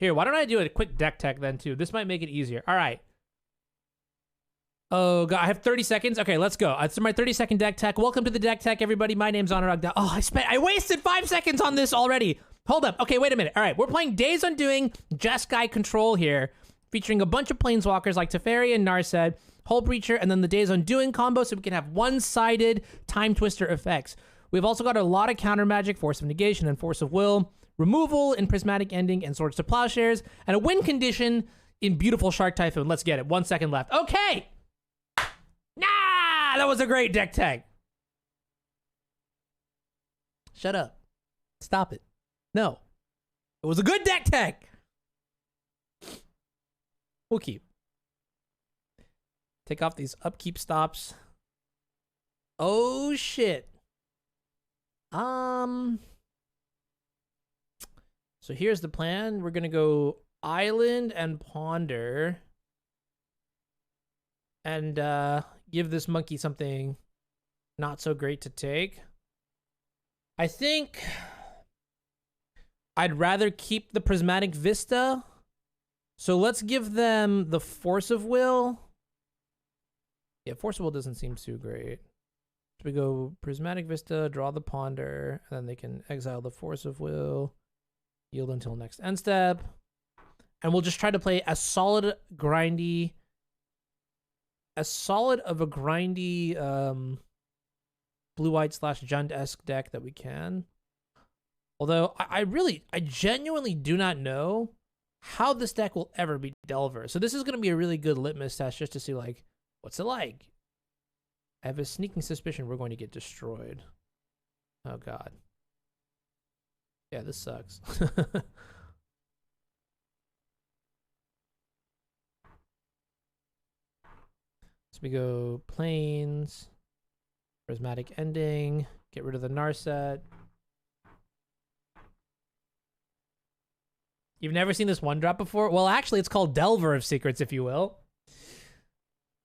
Here, why don't I do a quick deck tech then too? This might make it easier. All right. Oh god, I have 30 seconds. Okay, let's go. It's my 30-second deck tech. Welcome to the deck tech, everybody. My name's Anurag. Oh, I wasted 5 seconds on this already. Hold up. Okay, wait a minute. All right, we're playing Days Undoing Jeskai Control here, featuring a bunch of planeswalkers like Teferi and Narset, Hull Breacher, and then the Days Undoing combo, so we can have one-sided Time Twister effects. We've also got a lot of counter magic, Force of Negation and Force of Will, removal in Prismatic Ending and Swords to Plowshares, and a win condition in Beautiful Shark Typhoon. Let's get it. 1 second left. Okay. Nah, that was a great deck tag. Shut up. Stop it. No. It was a good deck tag. We'll keep. Take off these upkeep stops. Oh, shit. So here's the plan. We're going to go Island and Ponder. And give this monkey something not so great to take. I think I'd rather keep the Prismatic Vista. So let's give them the Force of Will. Yeah, Force of Will doesn't seem too great. So we go Prismatic Vista, draw the Ponder, and then they can exile the Force of Will, yield until next end step. And we'll just try to play as solid of a grindy blue-white / Jund-esque deck that we can. Although I genuinely do not know how this deck will ever be Delver. So this is going to be a really good litmus test just to see, like, what's it like? I have a sneaking suspicion we're going to get destroyed. Oh, God. Yeah, this sucks. So we go Plains, Prismatic Ending, get rid of the Narset. You've never seen this one drop before? Well, actually, it's called Delver of Secrets, if you will.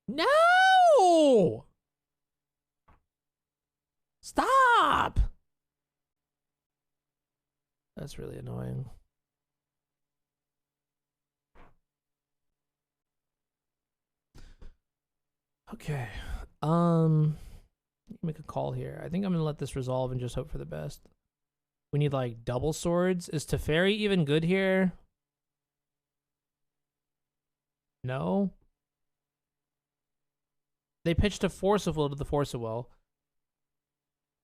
No! Stop! That's really annoying. Okay. Make a call here. I think I'm gonna let this resolve and just hope for the best. We need like double swords. Is Teferi even good here? No. They pitched a Force of Will to the Force of Will,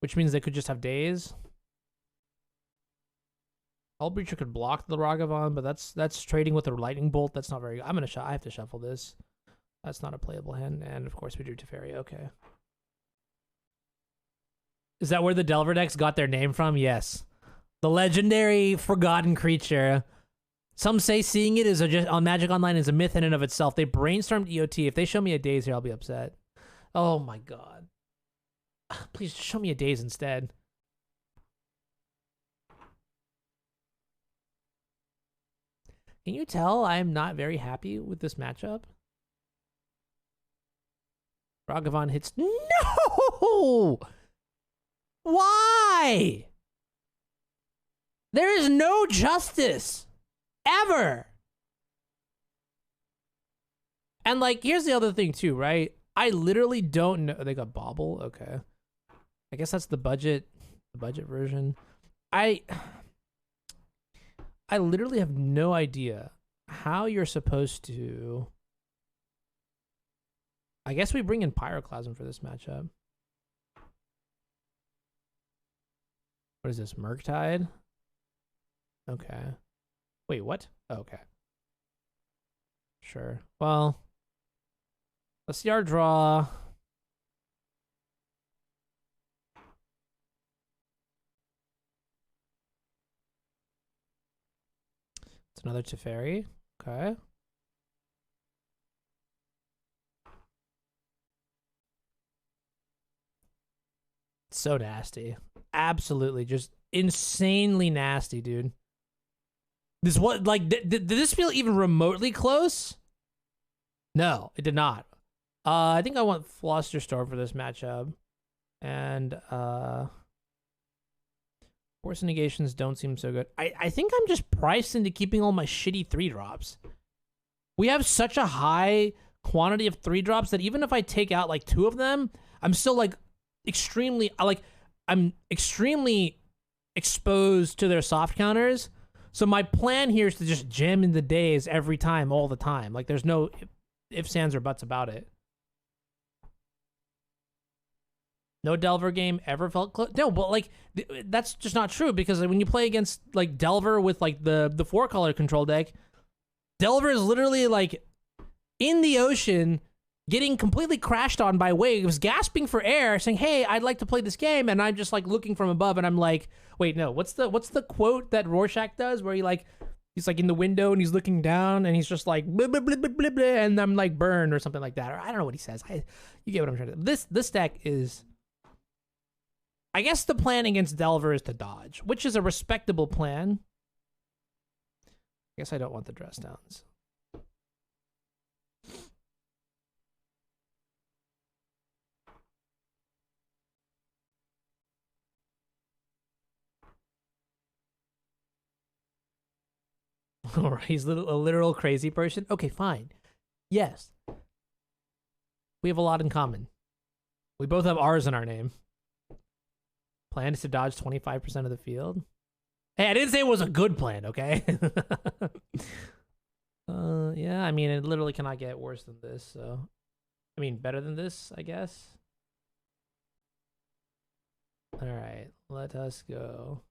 which means they could just have days. Hull Breacher could block the Ragavan, but that's trading with a Lightning Bolt. That's not very good. I have to shuffle this. That's not a playable hand, and of course we drew Teferi. Okay. Is that where the Delver decks got their name from? Yes. The legendary forgotten creature. Some say seeing it on Magic Online is a myth in and of itself. They brainstormed EOT. If they show me a daze here, I'll be upset. Oh my god. Please show me a daze instead. Can you tell I am not very happy with this matchup? Ragavan hits. No! Why? There is no justice. Ever. And like, here's the other thing too, right? I literally don't know. They got Bobble? Okay. I guess that's the budget version. I literally have no idea how you're supposed to... I guess we bring in Pyroclasm for this matchup. What is this? Murktide? Okay. Wait, what? Oh, okay. Sure. Well, let's see our draw. It's another Teferi. Okay. So nasty. Absolutely. Just insanely nasty, dude. This what, like, did this feel even remotely close? No, it did not. I think I want Flusterstorm for this matchup. And, we're Force negations don't seem so good. I think I'm just priced into keeping all my shitty 3-drops. We have such a high quantity of 3-drops that even if I take out like 2 of them, I'm still like extremely exposed to their soft counters. So my plan here is to just jam in the days every time, all the time. Like there's no ifs, ands, or buts about it. No Delver game ever felt close. No, but like that's just not true because when you play against like Delver with like the 4-color control deck, Delver is literally like in the ocean, getting completely crashed on by waves, gasping for air, saying, "Hey, I'd like to play this game," and I'm just like looking from above, and I'm like, "Wait, no, what's the quote that Rorschach does where he's like in the window and he's looking down and he's just like blah, blah, blah, blah, blah, blah, and I'm like burned or something like that, or I don't know what he says. You get what I'm trying to. This deck is. I guess the plan against Delver is to dodge, which is a respectable plan. I guess I don't want the dress downs. All right, he's a literal crazy person. Okay, fine. Yes. We have a lot in common. We both have R's in our name. Plan is to dodge 25% of the field. Hey, I didn't say it was a good plan, okay? Yeah, I mean, it literally cannot get worse than this, so... I mean, better than this, I guess. Alright, let us go.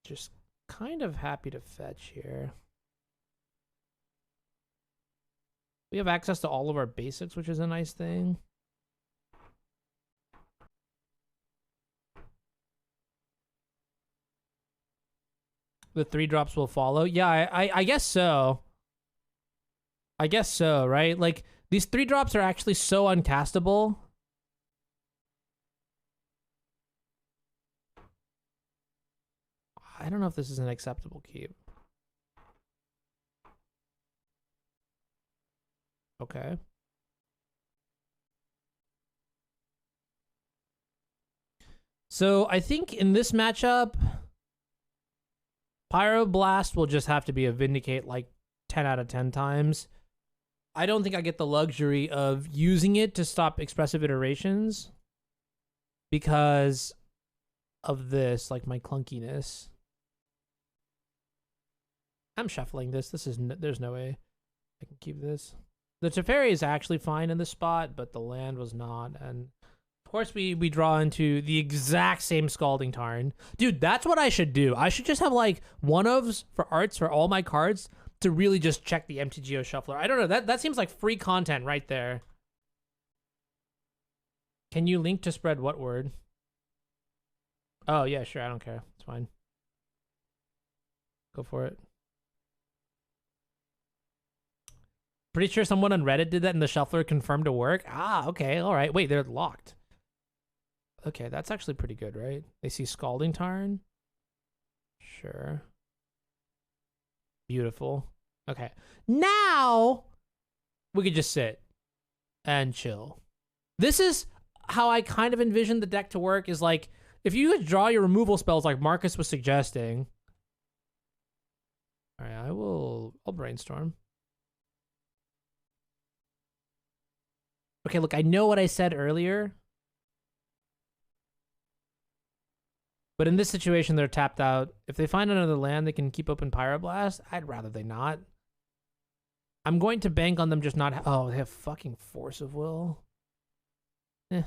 Just kind of happy to fetch here. We have access to all of our basics, which is a nice thing. The 3-drops will follow. Yeah, I guess so. I guess so, right? Like, these 3-drops are actually so uncastable. I don't know if this is an acceptable keep. Okay. So I think in this matchup, Pyroblast will just have to be a Vindicate like 10 out of 10 times. I don't think I get the luxury of using it to stop expressive iterations because of this, like my clunkiness. I'm shuffling this. There's no way I can keep this. The Teferi is actually fine in this spot, but the land was not. And of course we draw into the exact same Scalding Tarn. Dude, that's what I should do. I should just have like one-ofs for arts for all my cards to really just check the MTGO shuffler. I don't know. That seems like free content right there. Can you link to spread what word? Oh, yeah, sure. I don't care. It's fine. Go for it. Pretty sure someone on Reddit did that and the shuffler confirmed to work. Ah, okay. All right. Wait, they're locked. Okay, that's actually pretty good, right? They see Scalding Tarn. Sure. Beautiful. Okay. Now we could just sit and chill. This is how I kind of envision the deck to work, is like if you could draw your removal spells like Marcus was suggesting. All right, I'll brainstorm. Okay, look, I know what I said earlier. But in this situation, they're tapped out. If they find another land, they can keep open Pyroblast. I'd rather they not. I'm going to bank on them just not... Oh, they have fucking Force of Will.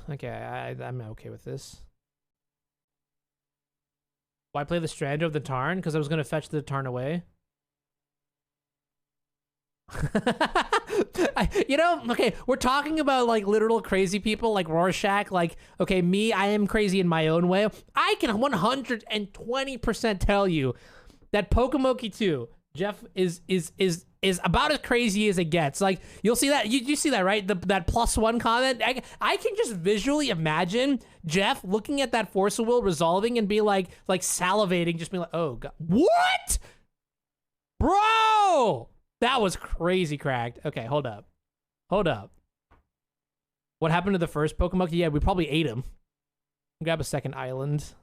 Okay, I'm okay with this. Why play the Strandro of the Tarn? Because I was going to fetch the Tarn away. Okay, we're talking about like literal crazy people like Rorschach. Like, okay, me, I am crazy in my own way. I can 120% tell you that Pokemoki 2, Jeff is about as crazy as it gets. Like, you'll see that, you see that, right? That +1 comment. I can just visually imagine Jeff looking at that Force of Will resolving and be like salivating, just be like, oh god, what, bro? That was crazy cracked. Okay, hold up. Hold up. What happened to the first Pokemoki? Yeah, we probably ate him. Grab a second island.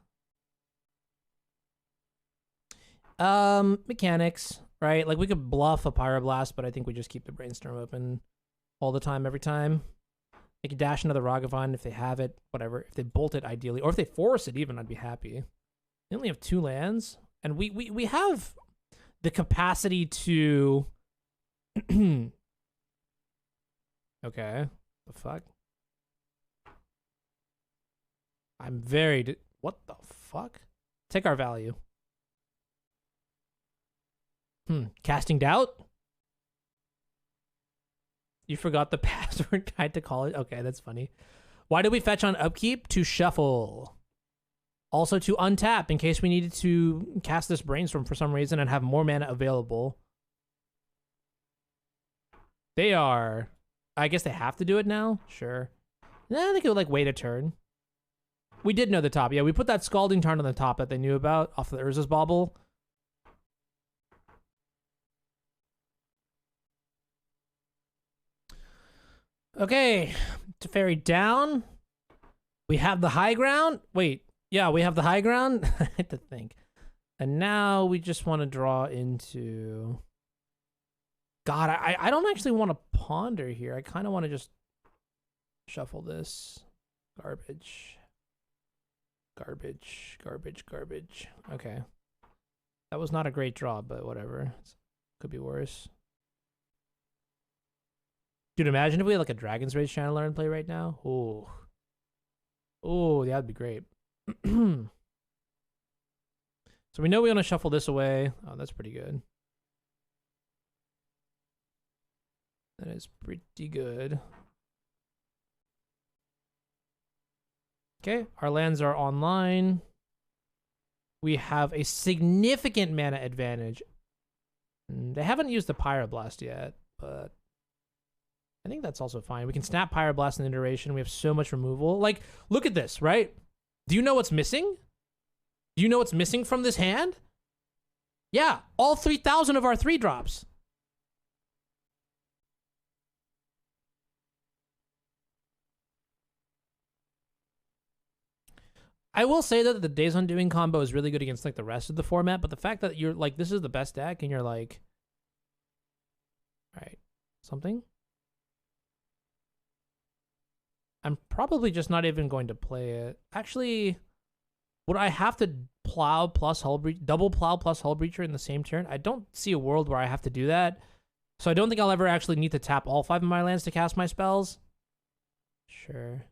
Mechanics, right? Like we could bluff a Pyroblast, but I think we just keep the Brainstorm open all the time, every time. They could dash another Ragavan if they have it, whatever. If they bolt it, ideally, or if they force it, even, I'd be happy. They only have 2 lands, and we have the capacity to. Okay, the fuck. I'm very. What the fuck? Take our value. Casting Doubt? You forgot the password guide to call it? Okay, that's funny. Why did we fetch on upkeep? To shuffle. Also to untap in case we needed to cast this Brainstorm for some reason and have more mana available. They are. I guess they have to do it now? Sure. Nah, they could like wait a turn. We did know the top. Yeah, we put that Scalding Tarn on the top that they knew about off the Urza's Bauble. Okay, to ferry down. We have the high ground. Wait, yeah, we have the high ground. I had to think. And now we just want to draw into... God, I don't actually want to ponder here. I kind of want to just shuffle this. Garbage. Garbage, garbage, garbage. Okay. That was not a great draw, but whatever. Could be worse. Dude, imagine if we had like a Dragon's Rage Channeler in play right now. Oh. Oh, yeah, that'd be great. So we know we want to shuffle this away. Oh, that's pretty good. That is pretty good. Okay, our lands are online. We have a significant mana advantage. They haven't used the Pyroblast yet, but I think that's also fine. We can snap Pyroblast in the iteration. We have so much removal. Like, look at this, right? Do you know what's missing? Do you know what's missing from this hand? Yeah, all 3,000 of our 3-drops. I will say that the Days Undoing combo is really good against like the rest of the format, but the fact that you're like, this is the best deck, and you're like, all right, something? I'm probably just not even going to play it. Actually, would I have to plow plus Hull Breach, double plow plus Hull Breacher in the same turn? I don't see a world where I have to do that. So I don't think I'll ever actually need to tap all 5 of my lands to cast my spells. Sure.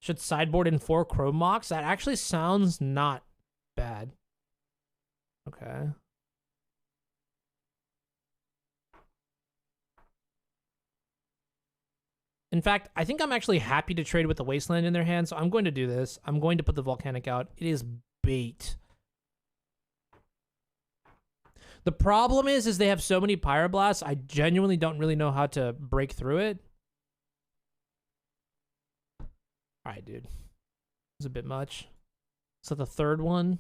Should sideboard in 4 Chrome Mox? That actually sounds not bad. Okay. In fact, I think I'm actually happy to trade with the Wasteland in their hand, so I'm going to do this. I'm going to put the Volcanic out. It is bait. The problem is they have so many Pyroblasts, I genuinely don't really know how to break through it. All right, dude. It's a bit much. So the third one.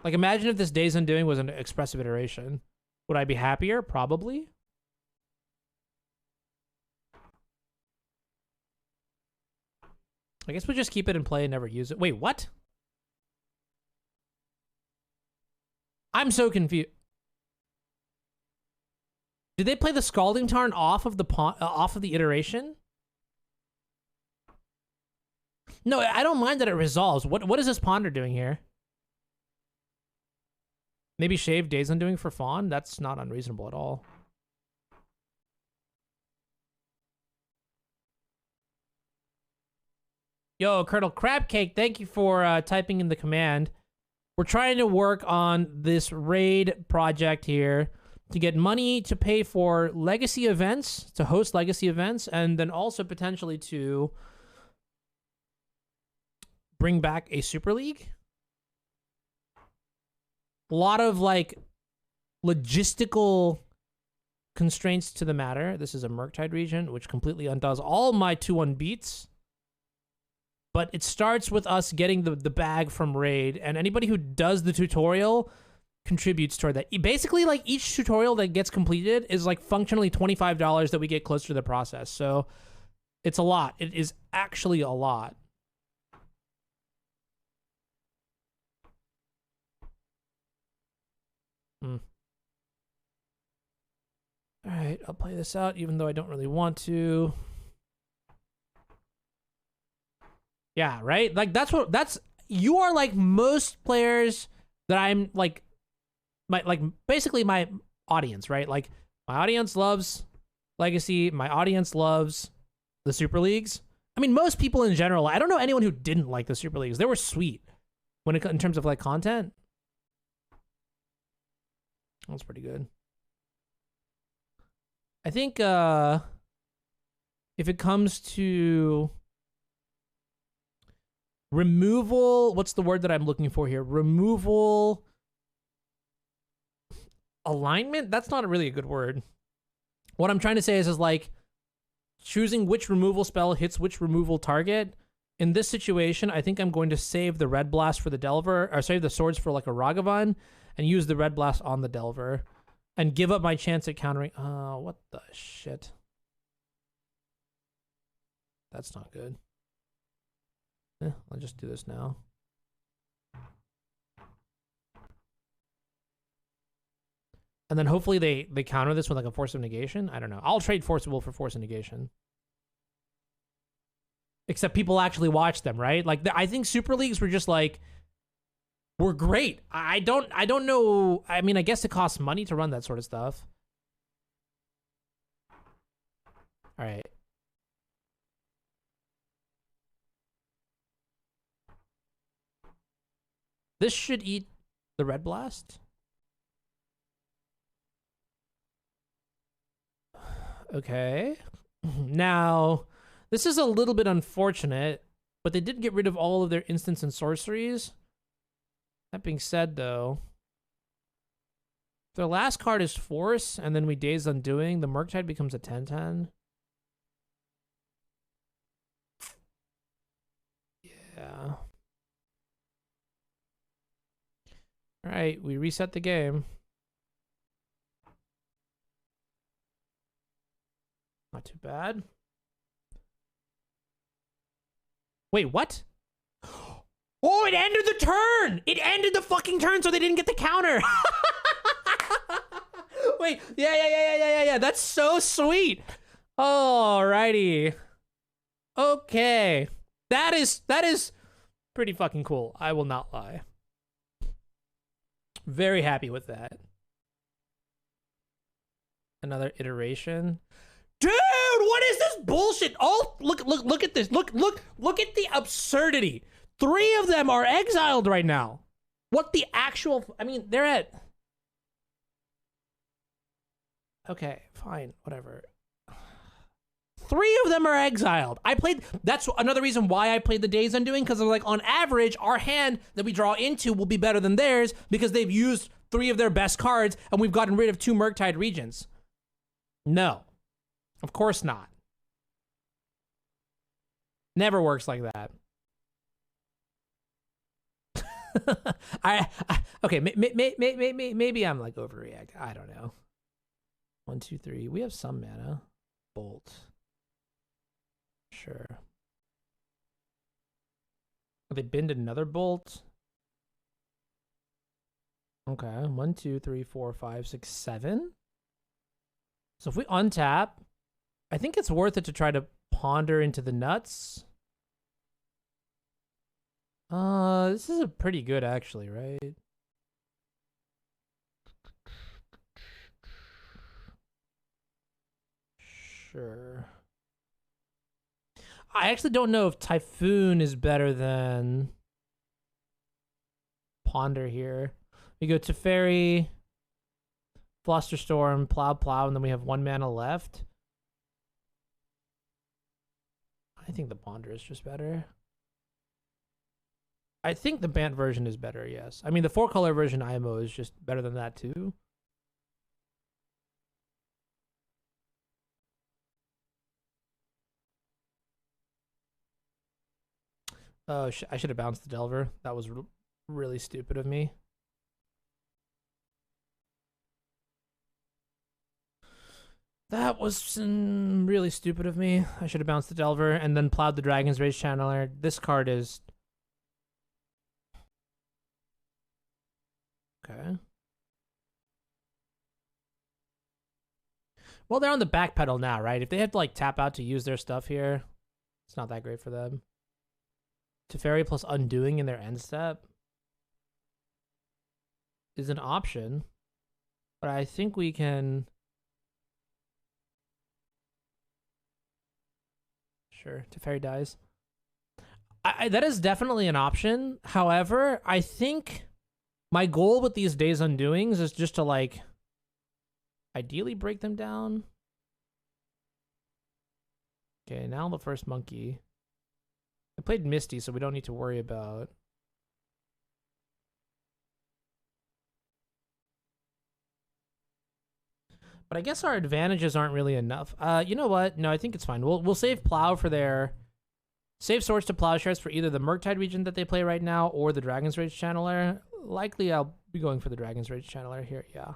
Like, imagine if this Days Undoing was an expressive iteration. Would I be happier? Probably. I guess we just keep it in play and never use it. Wait, what? I'm so confused. Did they play the Scalding Tarn off of the iteration? No, I don't mind that it resolves. What is this Ponder doing here? Maybe shave Days Undoing for Fawn? That's not unreasonable at all. Yo, Colonel Crabcake, thank you for typing in the command. We're trying to work on this raid project here to get money to pay for legacy events, to host legacy events, and then also potentially to bring back a Super League. A lot of like logistical constraints to the matter. This is a Murktide region, which completely undoes all my 2-1 beats. But it starts with us getting the bag from Raid, and anybody who does the tutorial contributes toward that. Basically, like each tutorial that gets completed is like functionally $25 that we get closer to the process. So it's a lot. It is actually a lot. All right, I'll play this out even though I don't really want to. Yeah, right? Like you are like most players that I'm like basically my audience, right? Like my audience loves Legacy, my audience loves the Super Leagues. I mean, most people in general, I don't know anyone who didn't like the Super Leagues. They were sweet in terms of like content. That's pretty good. I think if it comes to removal, what's the word that I'm looking for here? Removal alignment? That's not really a good word. What I'm trying to say is like choosing which removal spell hits which removal target. In this situation, I think I'm going to save the Red Blast for the Delver, or save the swords for like a Ragavan, and use the Red Blast on the Delver, and give up my chance at countering. Oh, what the shit. That's not good. I'll just do this now. And then hopefully they counter this with like a Force of Negation. I don't know. I'll trade Force of Will for Force of Negation. Except people actually watch them, right? Like I think Super Leagues were just like, were great. I don't know. I mean, I guess it costs money to run that sort of stuff. All right. This should eat the Red Blast. Okay. Now, this is a little bit unfortunate, but they did get rid of all of their instants and sorceries. That being said, though, if their last card is Force, and then we Daze Undoing, the Murktide becomes a 10/10. Yeah. All right, we reset the game. Not too bad. Wait, what? Oh, it ended the turn! It ended the fucking turn so they didn't get the counter! Wait, yeah. That's so sweet. Alrighty. Okay. That is pretty fucking cool. I will not lie. Very happy with that. Another iteration. Dude, what is this bullshit? Oh, look at this. Look at the absurdity. 3 of them are exiled right now. What the actual... I mean, they're at... Okay, fine, whatever. 3 of them are exiled. That's another reason why I played the Daze Undoing, because like on average, our hand that we draw into will be better than theirs because they've used 3 of their best cards and we've gotten rid of 2 Murktide regions. No. Of course not. Never works like that. Okay, maybe I'm like overreacting. I don't know. 1, 2, 3. We have some mana. Bolt. Sure. They binned another bolt. Okay. 1, 2, 3, 4, 5, 6, 7. So if we untap, I think it's worth it to try to ponder into the nuts. This is a pretty good actually, right? Sure. I actually don't know if Typhoon is better than Ponder here. We go Teferi, Flusterstorm, Plow, and then we have 1 mana left. I think the Ponder is just better. I think the Bant version is better, yes. I mean, the 4-color version IMO is just better than that, too. Oh, I should have bounced the Delver. That was really stupid of me. That was really stupid of me. I should have bounced the Delver and then plowed the Dragon's Rage Channeler. This card is... Okay. Well, they're on the back pedal now, right? If they had to, like, tap out to use their stuff here, it's not that great for them. Teferi plus Undoing in their end step is an option, but I think we can... Sure, Teferi dies. That is definitely an option. However, I think my goal with these Days Undoings is just to, like, ideally break them down. Okay, now the first monkey. I played Misty, so we don't need to worry about... But I guess our advantages aren't really enough. You know what? No, I think it's fine. We'll save Plow for their... Save Swords to Plowshares for either the Murktide region that they play right now or the Dragon's Rage Channeler. Likely I'll be going for the Dragon's Rage Channeler here, yeah.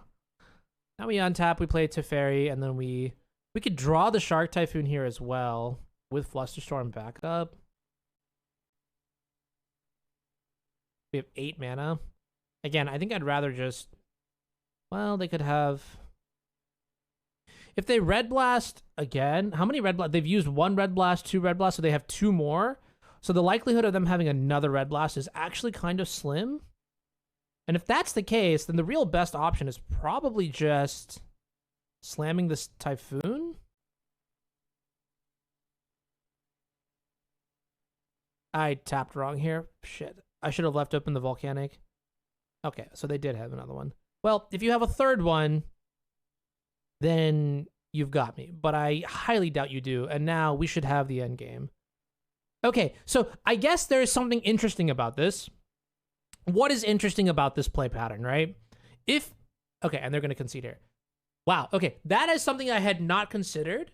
Now we untap, we play Teferi, and then we could draw the Shark Typhoon here as well with Flusterstorm backup. We have 8 mana. Again, I think I'd rather just... Well, they could have... If they Red Blast again, how many Red Blast? They've used 1 Red Blast, 2 Red Blast, so they have 2 more. So the likelihood of them having another Red Blast is actually kind of slim. And if that's the case, then the real best option is probably just slamming this Typhoon. I tapped wrong here. Shit. I should have left open the Volcanic. Okay, so they did have another one. Well, if you have a third one, then you've got me. But I highly doubt you do. And now we should have the end game. Okay, so I guess there is something interesting about this. What is interesting about this play pattern, right? Okay, and they're going to concede here. Wow, okay, that is something I had not considered.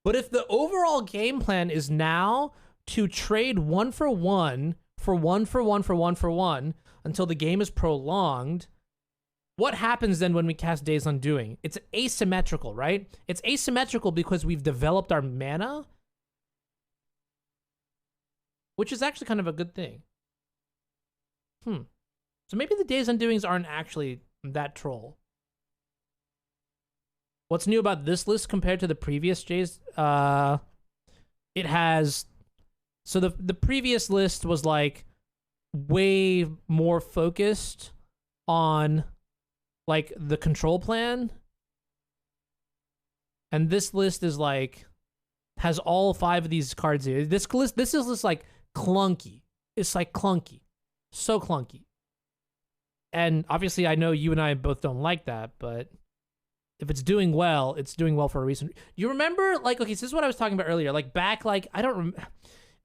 But if the overall game plan is now to trade 1 for 1 for 1 for 1 for 1 for 1 until the game is prolonged, what happens then when we cast Days Undoing? It's asymmetrical, right? It's asymmetrical because we've developed our mana, which is actually kind of a good thing. So maybe the Days Undoings aren't actually that troll. What's new about this list compared to the previous Days? It has... So the previous list was like way more focused on like the control plan. And this list is like, has all 5 of these cards here. This is just like clunky. It's like clunky. So clunky. And obviously I know you and I both don't like that, but if it's doing well, it's doing well for a reason. You remember, like, okay, so this is what I was talking about earlier. Like back, like, I don't remember.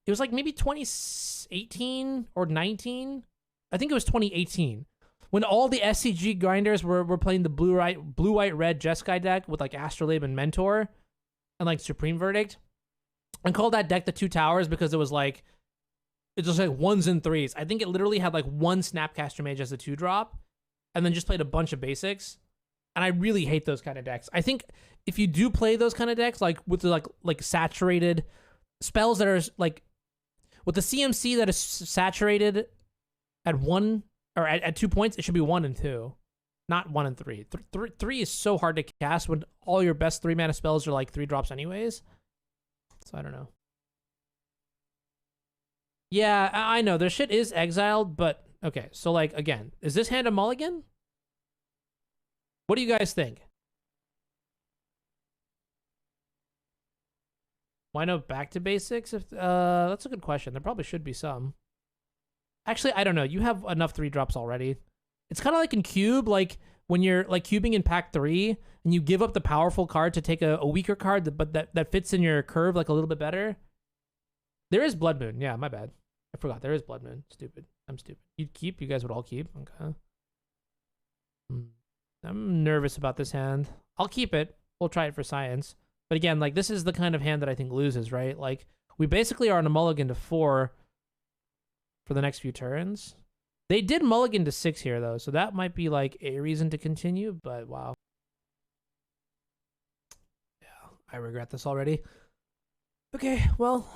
It was like maybe 2018 or 19. I think it was 2018. When all the SCG grinders were playing the blue-white-red Jeskai deck with like Astrolabe and Mentor and like Supreme Verdict. And called that deck the Two Towers because it was like 1s and 3s. I think it literally had like 1 Snapcaster Mage as a 2-drop and then just played a bunch of basics. And I really hate those kind of decks. I think if you do play those kind of decks, like with the like saturated spells that are like with the CMC that is saturated at 1 or at 2 points, it should be 1 and 2, not 1 and 3. 3 is so hard to cast when all your best 3 mana spells are like 3 drops anyways. So I don't know. Yeah, I know their shit is exiled, but okay. So like again, is this hand a mulligan? What do you guys think? Why no back to basics? If that's a good question. There probably should be some. Actually, I don't know. You have enough 3 drops already. It's kind of like in Cube, like when you're like cubing in pack 3 and you give up the powerful card to take a weaker card, but that fits in your curve like a little bit better. There is Blood Moon. Yeah, my bad. I forgot. There is Blood Moon. Stupid. I'm stupid. You'd keep? You guys would all keep? Okay. I'm nervous about this hand. I'll keep it. We'll try it for science. But again, like this is the kind of hand that I think loses, right? Like we basically are on a mulligan to 4 for the next few turns. They did mulligan to 6 here though, so that might be like a reason to continue, but wow. Yeah. I regret this already. Okay, well.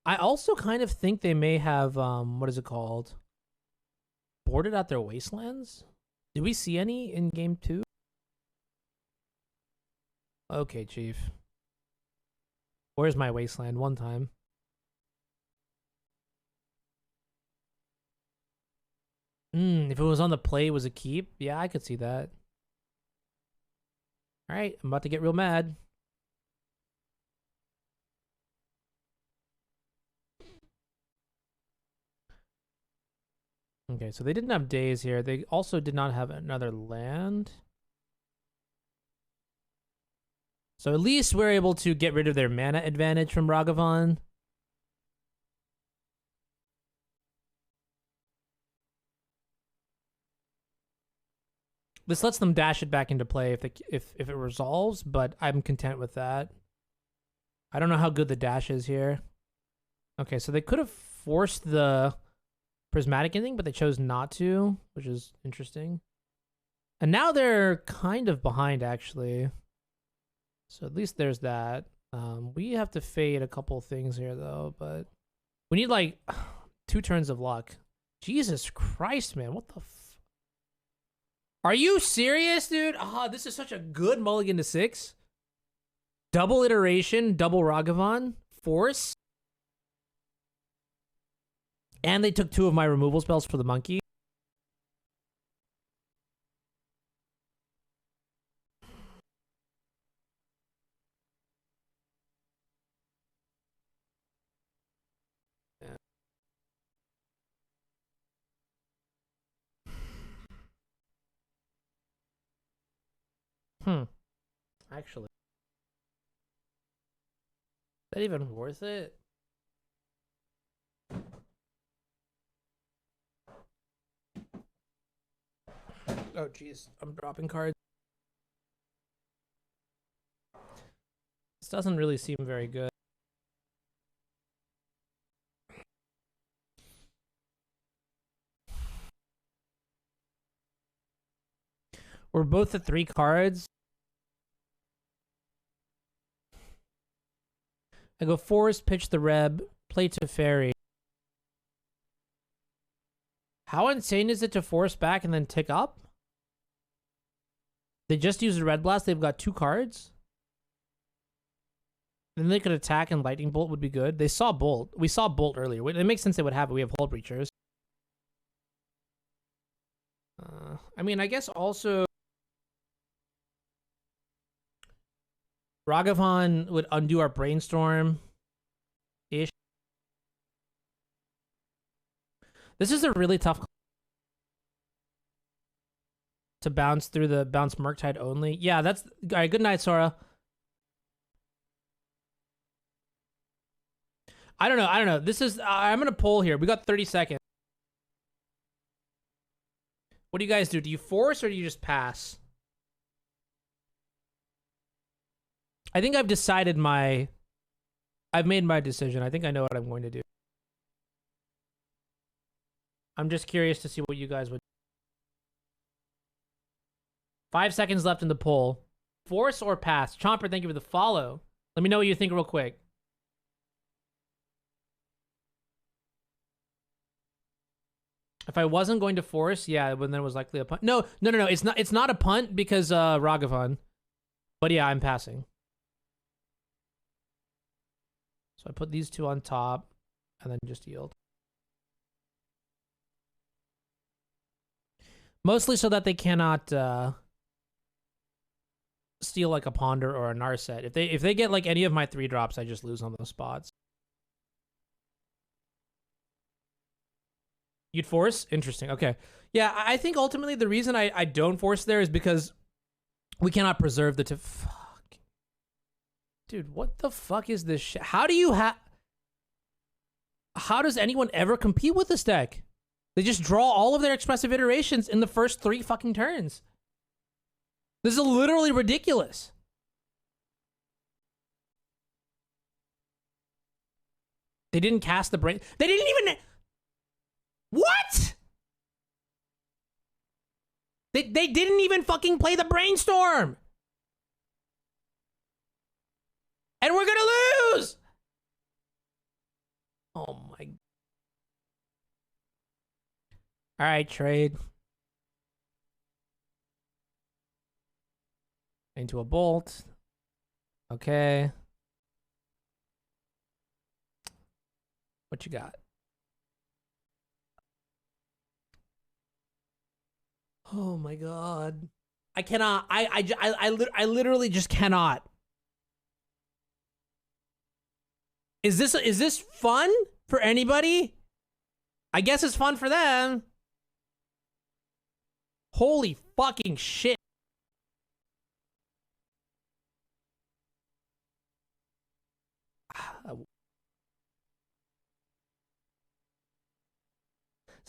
I also kind of think they may have, what is it called? Boarded out their wastelands? Did we see any in game 2? Okay, Chief. Where's my wasteland? One time. If it was on the play, it was a keep? Yeah, I could see that. Alright, I'm about to get real mad. Okay, so they didn't have days here. They also did not have another land. So at least we're able to get rid of their mana advantage from Ragavan. This lets them dash it back into play if it resolves, but I'm content with that. I don't know how good the dash is here. Okay, so they could have forced the prismatic ending, but they chose not to, which is interesting. And now they're kind of behind, actually. So at least there's that. We have to fade a couple things here, though, but we need, like, 2 turns of luck. Jesus Christ, man. What the Are you serious, dude? This is such a good mulligan to 6. Double iteration, double Ragavan, force. And they took 2 of my removal spells for the monkey. Actually. Is that even worth it? Oh, jeez. I'm dropping cards. This doesn't really seem very good. We're both at 3 cards. I go forest, pitch the Reb, play to fairy. How insane is it to force back and then tick up? They just used a red blast. They've got 2 cards. Then they could attack and lightning bolt would be good. They saw bolt. We saw bolt earlier. It makes sense they would have it. We have hull breachers. I mean, I guess also Ragavan would undo our brainstorm-ish. This is a really tough to bounce through the bounce Murktide only. Yeah, that's all right. Good night, Sora. I don't know. This is I'm gonna poll here. We got 30 seconds. What do you guys do? Do you force or do you just pass? I think I've made my decision. I think I know what I'm going to do. I'm just curious to see what you guys would. 5 seconds left in the poll. Force or pass? Chomper, thank you for the follow. Let me know what you think real quick. If I wasn't going to force, yeah, then it was likely a punt. No. It's not a punt because Ragavan. But yeah, I'm passing. So I put these 2 on top and then just yield. Mostly so that they cannot steal like a Ponder or a Narset. If they get like any of my 3 drops, I just lose on those spots. You'd force? Interesting. Okay. Yeah, I think ultimately the reason I don't force there is because we cannot preserve the fuck. Dude, what the fuck is this shit? How do you how does anyone ever compete with this deck? They just draw all of their expressive iterations in the first 3 fucking turns. This is literally ridiculous. They didn't cast the brain. They didn't even. What? They didn't even fucking play the brainstorm. And we're gonna lose. Oh my. All right, trade. Into a bolt. Okay. What you got? Oh my god. I cannot. I literally just cannot. Is this fun for anybody? I guess it's fun for them. Holy fucking shit.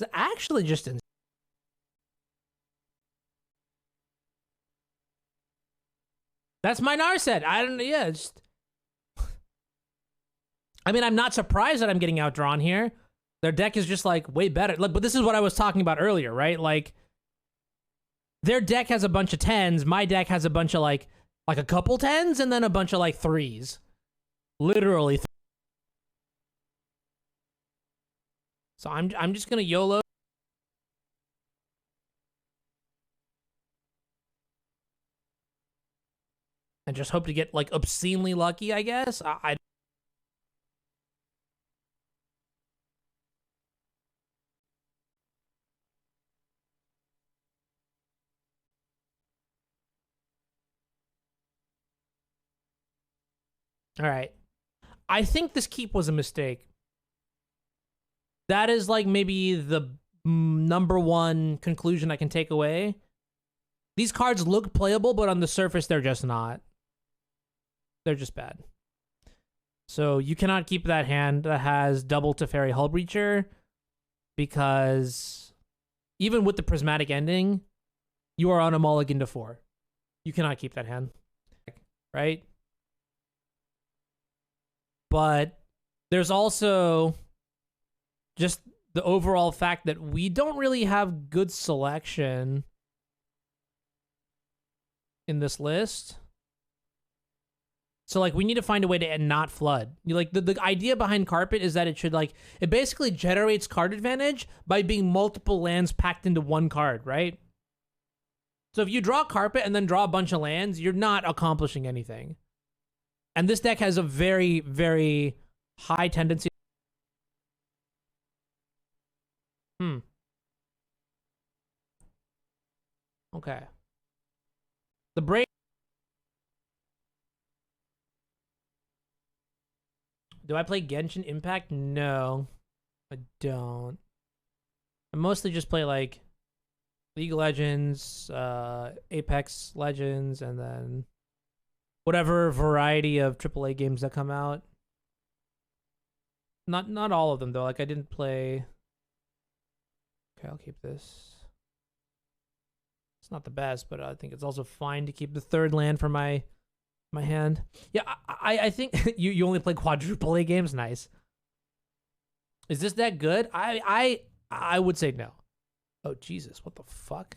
It's actually just insane. That's my Narset. I don't. Yeah. It's I mean, I'm not surprised that I'm getting outdrawn here. Their deck is just like way better. Look, but this is what I was talking about earlier, right? Like, their deck has a bunch of 10s. My deck has a bunch of like a couple 10s and then a bunch of like 3s. Literally. So I'm just gonna YOLO. And just hope to get like obscenely lucky, I guess. All right. I think this keep was a mistake. That is like maybe the number one conclusion I can take away. These cards look playable, but on the surface, they're just not. They're just bad. So you cannot keep that hand that has double Teferi Hullbreacher, because even with the prismatic ending, you are on a mulligan to 4. You cannot keep that hand. Right? But there's also just the overall fact that we don't really have good selection in this list. So, like, we need to find a way to not flood. Like, the idea behind Carpet is that it should, like, it basically generates card advantage by being multiple lands packed into one card, right? So if you draw Carpet and then draw a bunch of lands, you're not accomplishing anything. And this deck has a very, very high tendency. Okay. The break. Do I play Genshin Impact? No, I don't. I mostly just play like League of Legends, Apex Legends, and then whatever variety of AAA games that come out. Not all of them though. Like I didn't play. Okay, I'll keep this. It's not the best, but I think it's also fine to keep the third land for my hand. Yeah, I think you only play quadruple A games. Nice. Is this that good? I would say no. Oh Jesus, what the fuck?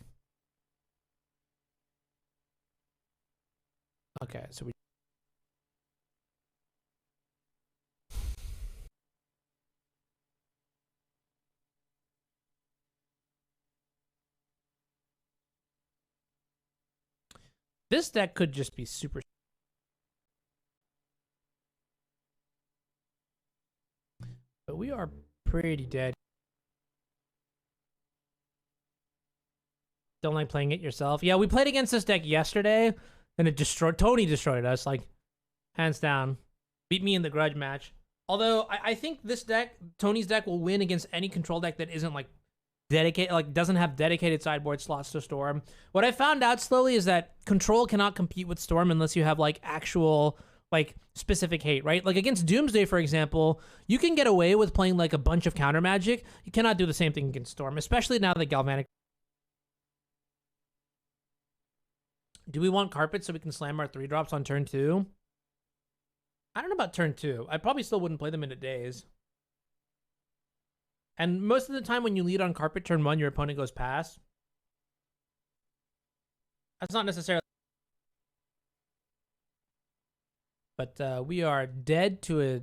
Okay, so we. This deck could just be super. But we are pretty dead. Don't like playing it yourself. Yeah, we played against this deck yesterday, and it destroyed. Tony destroyed us, like hands down. Beat me in the grudge match. Although I think this deck, Tony's deck, will win against any control deck that isn't like dedicated, like doesn't have dedicated sideboard slots to Storm. What I found out slowly is that control cannot compete with Storm unless you have like actual like specific hate, right? Like against Doomsday, for example, you can get away with playing like a bunch of counter magic. You cannot do the same thing against Storm, especially now that Galvanic. Do we want Carpet so we can slam our 3-drops on turn 2? I don't know about turn 2. I probably still wouldn't play them into days. And most of the time when you lead on Carpet turn 1, your opponent goes pass. That's not necessarily, but we are dead to a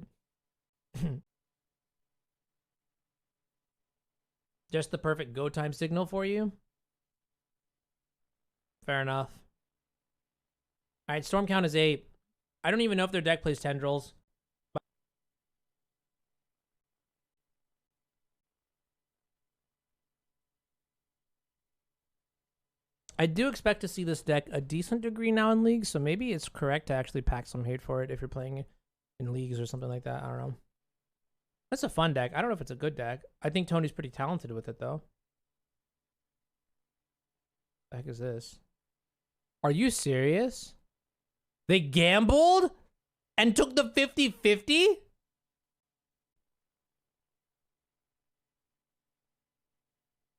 just the perfect go time signal for you. Fair enough. All right, storm count is 8. I don't even know if their deck plays tendrils. I do expect to see this deck a decent degree now in leagues, so maybe it's correct to actually pack some hate for it if you're playing in leagues or something like that. I don't know. That's a fun deck. I don't know if it's a good deck. I think Tony's pretty talented with it, though. What the heck is this? Are you serious? They gambled and took the 50-50?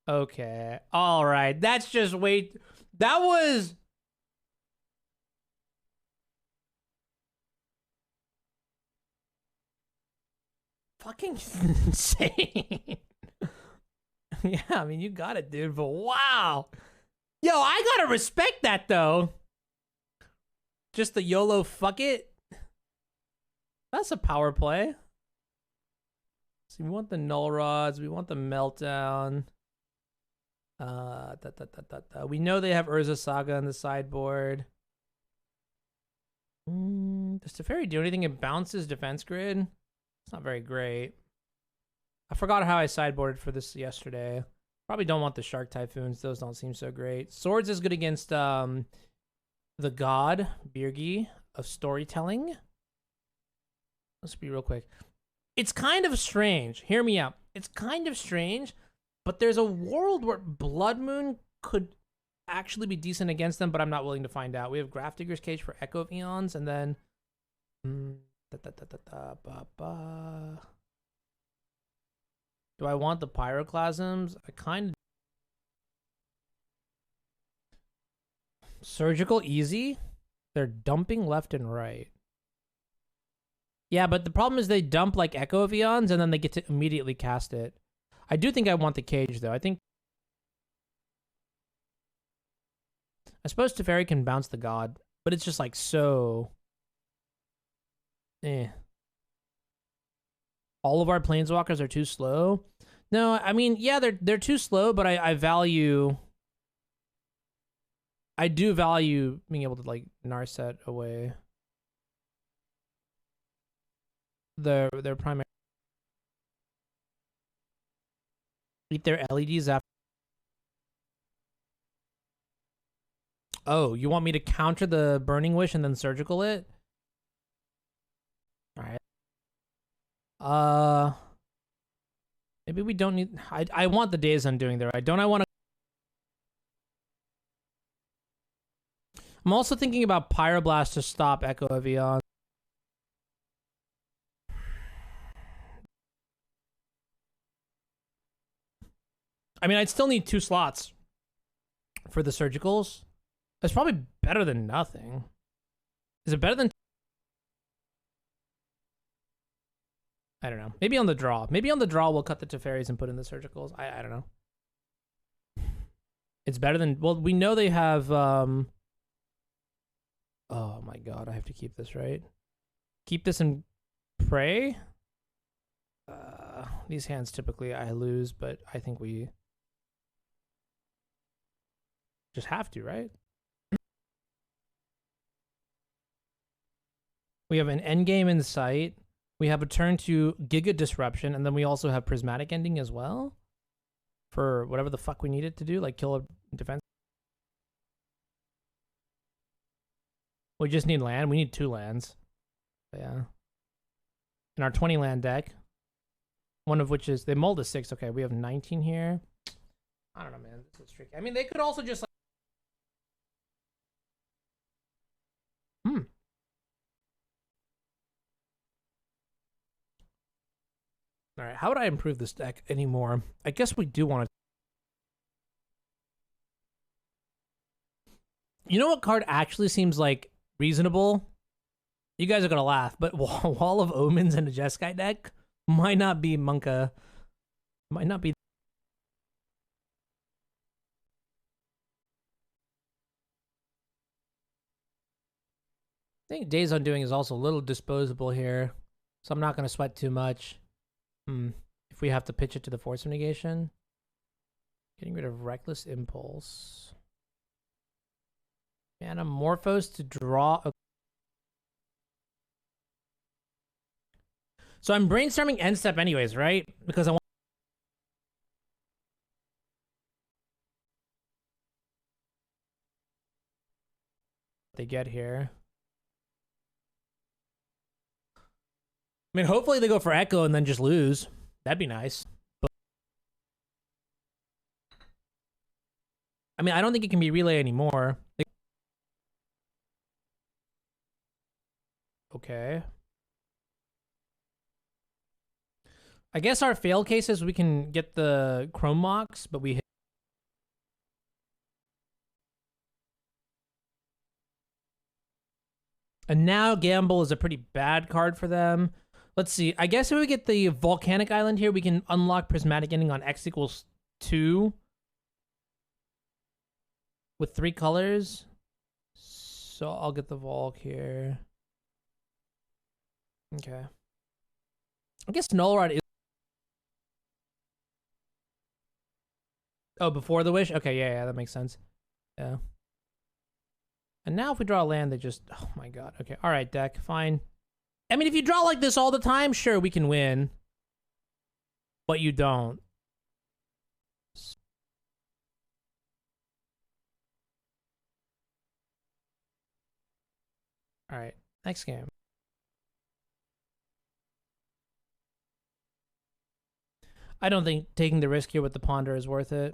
Okay. All right. That's just wait. That was fucking insane. Yeah, I mean, you got it, dude, but wow. Yo, I gotta respect that, though. Just the YOLO fuck it. That's a power play. So we want the null rods. We want the meltdown. We know they have Urza Saga on the sideboard. Does Teferi do anything? It bounces defense grid. It's not very great. I forgot how I sideboarded for this yesterday. Probably don't want the Shark Typhoons. Those don't seem so great. Swords is good against the god, Birgi, of storytelling. Let's be real quick. It's kind of strange. Hear me out. It's kind of strange, but there's a world where Blood Moon could actually be decent against them, but I'm not willing to find out. We have Grafdigger's Cage for Echo of Eons, and then... Do I want the Pyroclasms? I kind of... Surgical easy? They're dumping left and right. Yeah, but the problem is they dump like Echo of Eons, and then they get to immediately cast it. I do think I want the Cage, though. I suppose Teferi can bounce the god, but it's just like so... All of our Planeswalkers are too slow? No, I mean, yeah, they're too slow, but I do value being able to, like, Narset away their primary... Eat their LEDs after... Oh, you want me to counter the Burning Wish and then surgical it? Alright. Maybe we don't need... I want the Days Undoing there. I want to... I'm also thinking about Pyroblast to stop Echo of Eon. I mean, I'd still need 2 slots for the surgicals. It's probably better than nothing. Is it better than... I don't know. Maybe on the draw. Maybe on the draw we'll cut the Teferis and put in the surgicals. I don't know. It's better than... Well, we know they have... Oh my god, I have to keep this, right? Keep this and pray? These hands typically I lose, but I think we... just have to, right? We have an endgame in sight. We have a turn to Giga Disruption, and then we also have Prismatic Ending as well. For whatever the fuck we need it to do, like kill a defense. We just need land. We need 2 lands. Yeah. In our 20 land deck. One of which is... They mulled a 6. Okay, we have 19 here. I don't know, man. This is tricky. I mean, they could also just... All right, how would I improve this deck anymore? I guess we do want to... You know what card actually seems like reasonable? You guys are going to laugh, but Wall of Omens and a Jeskai deck might not be Monka. Might not be... think Days Undoing is also a little disposable here, so I'm not going to sweat too much. If we have to pitch it to the Force of Negation. Getting rid of Reckless Impulse. Anamorphose to draw. So I'm brainstorming end step anyways, right? Because I want they get here. I mean, hopefully they go for Echo and then just lose. That'd be nice. But I mean, I don't think it can be Relay anymore. Okay. I guess our fail cases, we can get the Chrome Mox, but we hit. And now Gamble is a pretty bad card for them. Let's see. I guess if we get the Volcanic Island here, we can unlock Prismatic Ending on X equals 2 with 3 colors. So I'll get the Volk here. Okay. I guess Null Rod is. Oh, before the Wish? Okay, yeah, that makes sense. Yeah. And now if we draw a land, they just... Oh my god. Okay, alright, deck. Fine. I mean, if you draw like this all the time, sure, we can win. But you don't. Alright, next game. I don't think taking the risk here with the Ponder is worth it.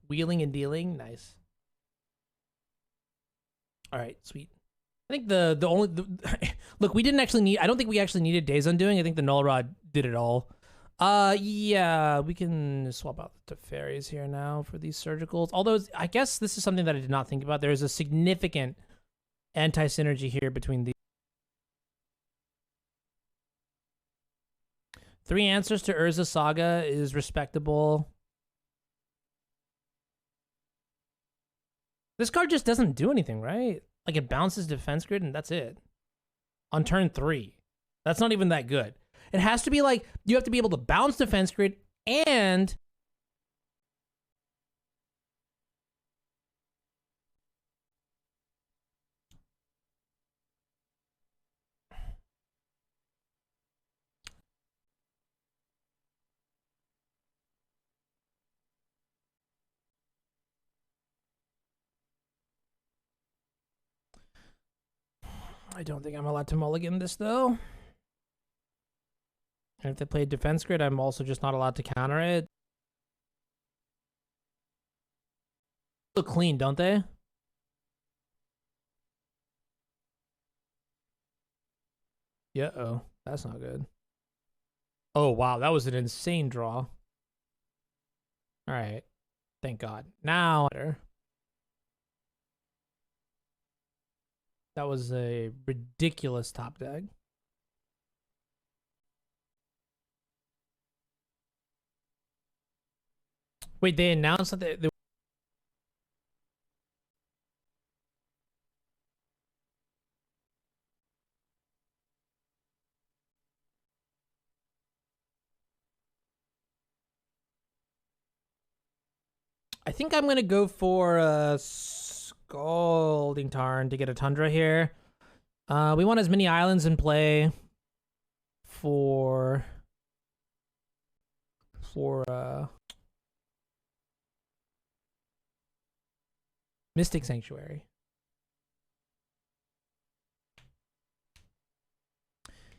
Wheeling and dealing, nice. All right, sweet. I think the only look, we didn't actually need. I don't think we actually needed Days Undoing. I think the Null Rod did it all. Yeah, we can swap out the Fairies here now for these Surgicals. Although I guess this is something that I did not think about. There is a significant anti-synergy here between the 3 answers to Urza Saga is respectable. This card just doesn't do anything, right? Like it bounces Defense Grid and that's it. On turn 3. That's not even that good. It has to be like, you have to be able to bounce Defense Grid and... I don't think I'm allowed to mulligan this, though. And if they play Defense Grid, I'm also just not allowed to counter it. Look clean, don't they? Yeah, oh, that's not good. Oh, wow, that was an insane draw. All right, thank God. Now, that was a ridiculous top deck. Wait, they announced that they I think I'm gonna go for a Scalding Tarn to get a Tundra here. We want as many islands in play for Mystic Sanctuary.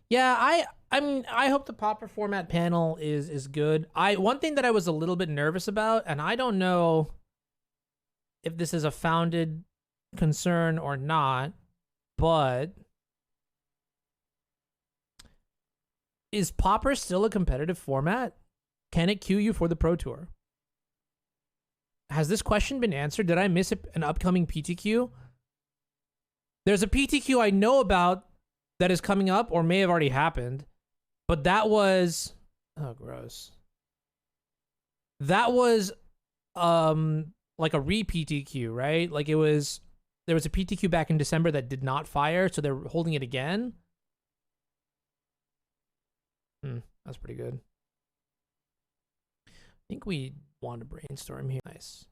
Yeah, I mean, I hope the Pauper format panel is good. One thing that I was a little bit nervous about, and I don't know if this is a founded concern or not, but is Pauper still a competitive format? Can it queue you for the Pro Tour? Has this question been answered? Did I miss an upcoming PTQ? There's a PTQ I know about that is coming up or may have already happened, but that was... Oh, gross. That was like a re-PTQ, right? Like it was there was a PTQ back in December that did not fire, so they're holding it again. That's pretty good. I think we want to brainstorm here. Nice.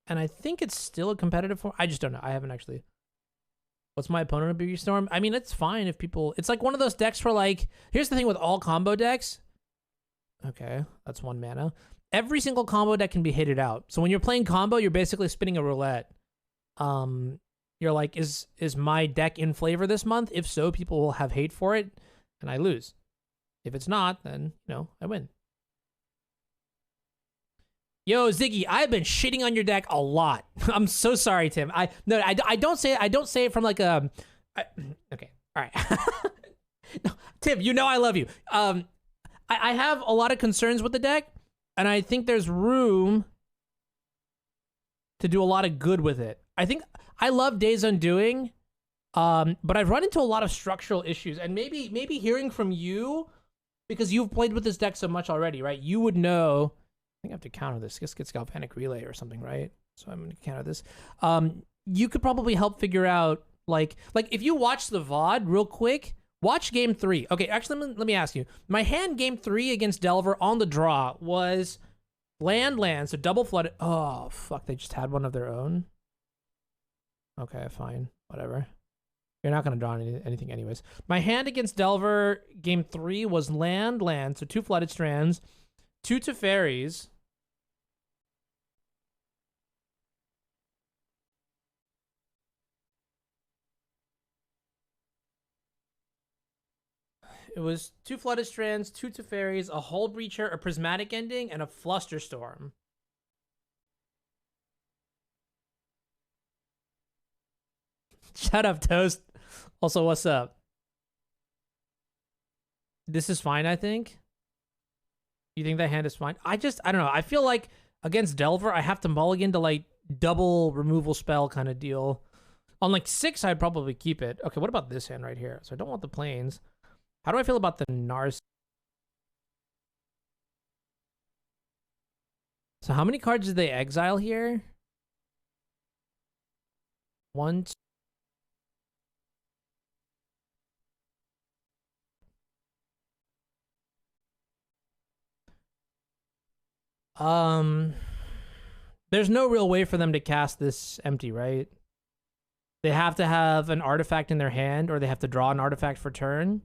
And I think it's still a competitive form. I just don't know. I haven't actually. What's my opponent of Beauty Storm? I mean, it's fine if people... It's like one of those decks for like... Here's the thing with all combo decks. Okay, that's 1 mana. Every single combo deck can be hated out. So when you're playing combo, you're basically spinning a roulette. You're like, is my deck in flavor this month? If so, people will have hate for it, and I lose. If it's not, then, you know, I win. Yo, Ziggy, I've been shitting on your deck a lot. I'm so sorry, Tim. I don't say it from like a... okay, all right. No, Tim, you know I love you. I have a lot of concerns with the deck, and I think there's room to do a lot of good with it. I think I love Days Undoing, but I've run into a lot of structural issues, and maybe hearing from you, because you've played with this deck so much already, right? You would know. I think I have to counter this. This gets Galvanic Relay or something, right? So I'm going to counter this. You could probably help figure out, like if you watch the VOD real quick, watch game 3. Okay, actually, let me ask you. My hand game 3 against Delver on the draw was land, so double flooded. Oh, fuck, they just had one of their own. Okay, fine, whatever. You're not going to draw anything anyways. My hand against Delver game 3 was land, so 2 Flooded Strands, 2 Teferis. It was 2 Flooded Strands, 2 Teferis, a Hull Breacher, a Prismatic Ending, and a Flusterstorm. Shut up, Toast. Also, what's up? This is fine, I think. You think that hand is fine? I don't know. I feel like against Delver, I have to mulligan to like double removal spell kind of deal. On like 6, I'd probably keep it. Okay, what about this hand right here? So I don't want the planes. How do I feel about the Nars? So how many cards did they exile here? 1, 2. There's no real way for them to cast this empty, right? They have to have an artifact in their hand, or they have to draw an artifact for turn,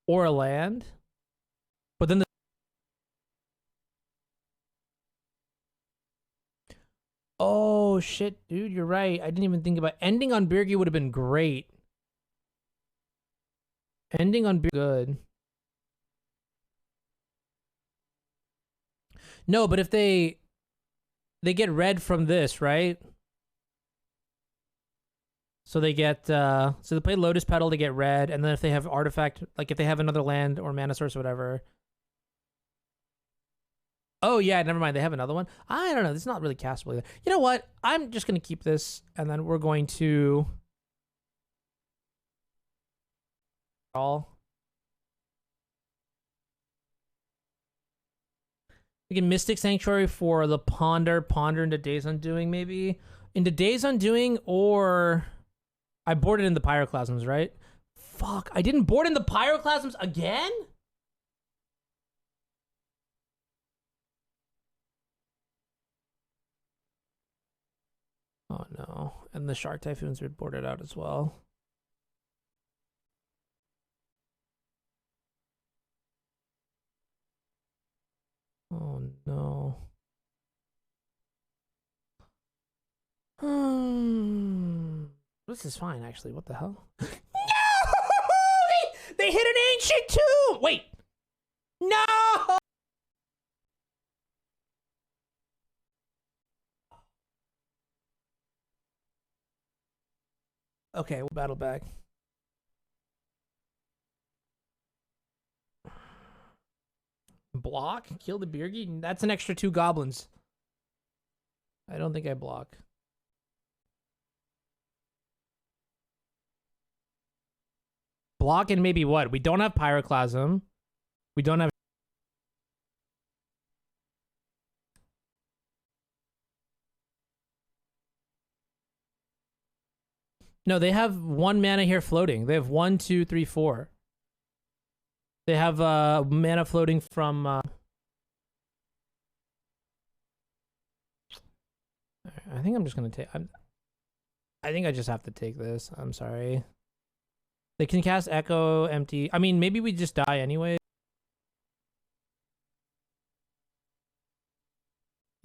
or a land. But then oh shit, dude, you're right. I didn't even think about ending on Birgi would have been great. Ending on Birgi, good. No, but if they get red from this, right? So they get so they play Lotus Petal to get red, and then if they have artifact, like if they have another land or mana source or whatever. Oh yeah, never mind. They have another one. I don't know. This is not really castable either. You know what? I'm just gonna keep this, and then we're going to all. We can Mystic Sanctuary for the Ponder into Days Undoing, maybe. Into Days Undoing, or I boarded in the Pyroclasms, right? Fuck, I didn't board in the Pyroclasms again? Oh no, and the Shark Typhoons are boarded out as well. Oh no. This is fine, actually. What the hell? No! They hit an ancient tomb! Wait! No! Okay, we'll battle back. Block? Kill the Birgi? That's an extra 2 goblins. I don't think I block. Block and maybe what? We don't have Pyroclasm. We don't have No, they have 1 mana here floating. They have 1, 2, 3, 4. They have mana floating from. I think I'm just gonna take. I think I just have to take this. I'm sorry. They can cast Echo, empty. I mean, maybe we just die anyway.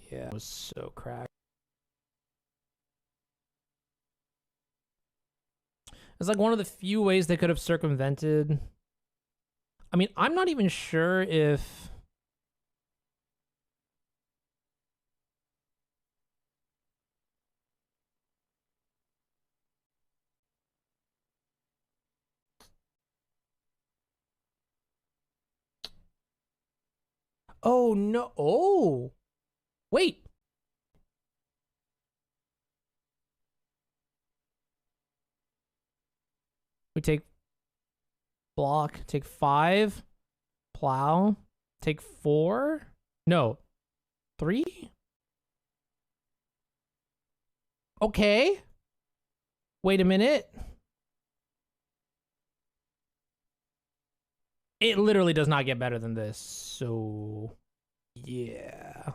Yeah, it was so cracked. It's like one of the few ways they could have circumvented. I mean, I'm not even sure if... Oh, no. Oh, wait. We take block, take 5, plow, take 4. No, 3. Okay. Wait a minute. It literally does not get better than this. So, yeah.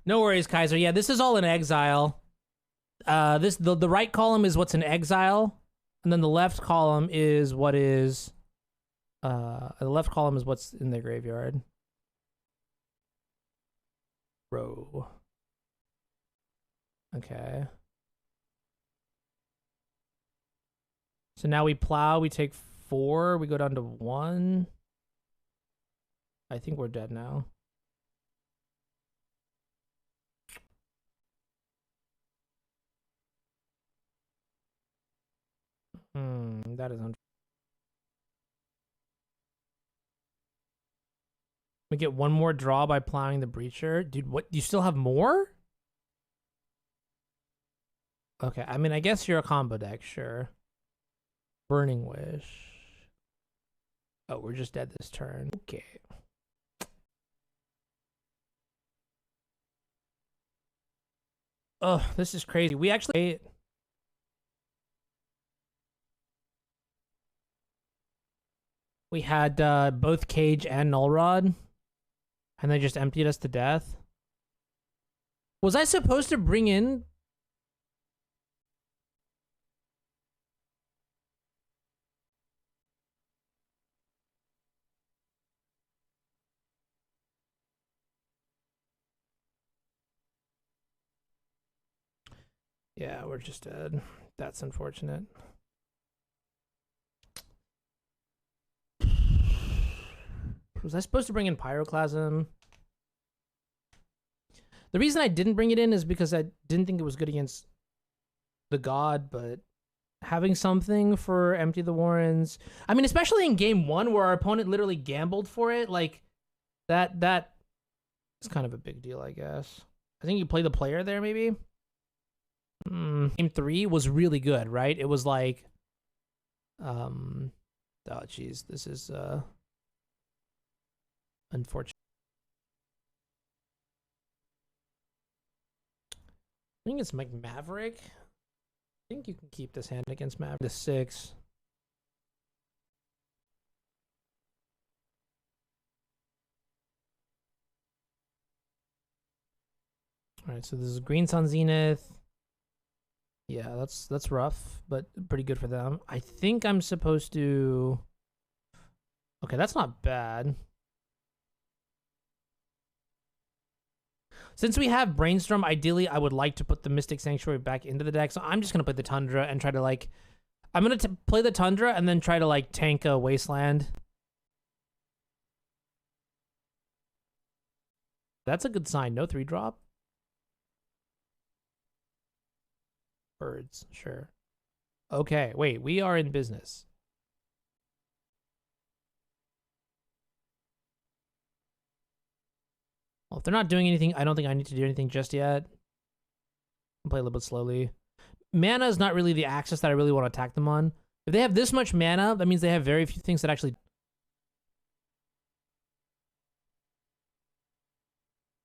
No worries, Kaiser. Yeah, this is all in exile. The right column is what's in exile, and then the left column is what is the left column is what's in the graveyard. Row. Okay. So now we plow, we take 4, we go down to 1. I think we're dead now. That is unfortunate. We get 1 more draw by plowing the breacher. Dude, what? You still have more? Okay, I mean, I guess you're a combo deck, sure. Burning Wish. Oh, we're just dead this turn. Okay. Oh, this is crazy. We actually... We had both Cage and Null Rod, and they just emptied us to death. Was I supposed to bring in... Yeah, we're just dead. That's unfortunate. Was I supposed to bring in Pyroclasm? The reason I didn't bring it in is because I didn't think it was good against the God, but having something for Empty the Warrens... I mean, especially in game 1 where our opponent literally gambled for it, like, that is kind of a big deal, I guess. I think you play the player there, maybe? Game 3 was really good, right? It was like... Oh, jeez, this is... unfortunate. I think it's Mike Maverick. I think you can keep this hand against Maverick. The 6. All right, so this is Green Sun Zenith. Yeah, that's rough, but pretty good for them. I think I'm supposed to... Okay, that's not bad. Since we have Brainstorm, ideally, I would like to put the Mystic Sanctuary back into the deck. So I'm just going to play the Tundra and try to, like... I'm going to play the Tundra and then try to, like, tank a Wasteland. That's a good sign. No 3-drop. Birds, sure. Okay, wait. We are in business. Well, if they're not doing anything, I don't think I need to do anything just yet. I'll play a little bit slowly. Mana is not really the axis that I really want to attack them on. If they have this much mana, that means they have very few things that actually...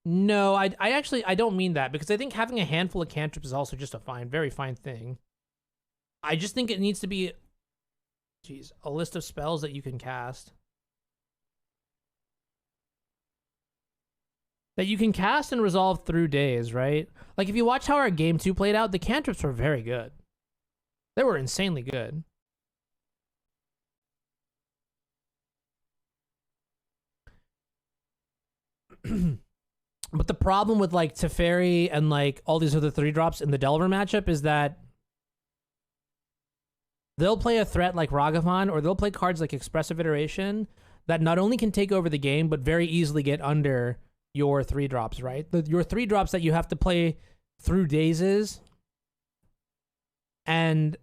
No, I actually I don't mean that because I think having a handful of cantrips is also just a very fine thing. I just think it needs to be, geez, a list of spells that you can cast. That you can cast and resolve through days, right? Like if you watch how our game 2 played out, the cantrips were very good. They were insanely good. But the problem with like Teferi and like all these other 3-drops in the Delver matchup is that they'll play a threat like Ragavan, or they'll play cards like Expressive Iteration that not only can take over the game, but very easily get under your 3-drops, right? Your 3-drops that you have to play through dazes. And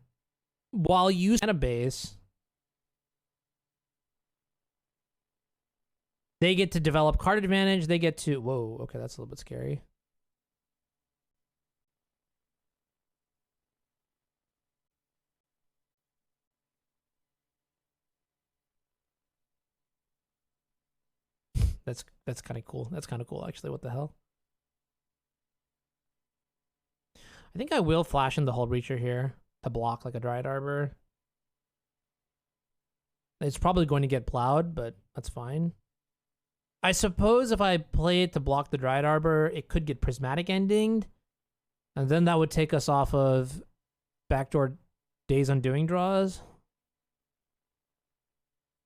while you use a base, they get to develop card advantage. They get to... Whoa, okay, that's a little bit scary. That's kind of cool. That's kind of cool, actually. What the hell? I think I will flash in the Hull Breacher here to block like a Dryad Arbor. It's probably going to get plowed, but that's fine. I suppose if I play it to block the Dryad Arbor, it could get Prismatic Endinged. And then that would take us off of backdoor Days Undoing draws.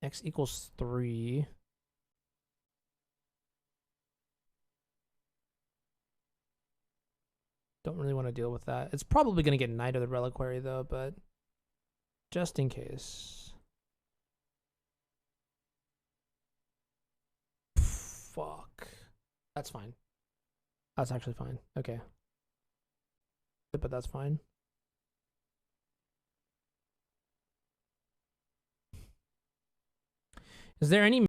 X equals 3. Don't really want to deal with that. It's probably going to get Knight of the Reliquary, though, but just in case. Fuck. That's fine. That's actually fine. Okay. But that's fine. Is there any...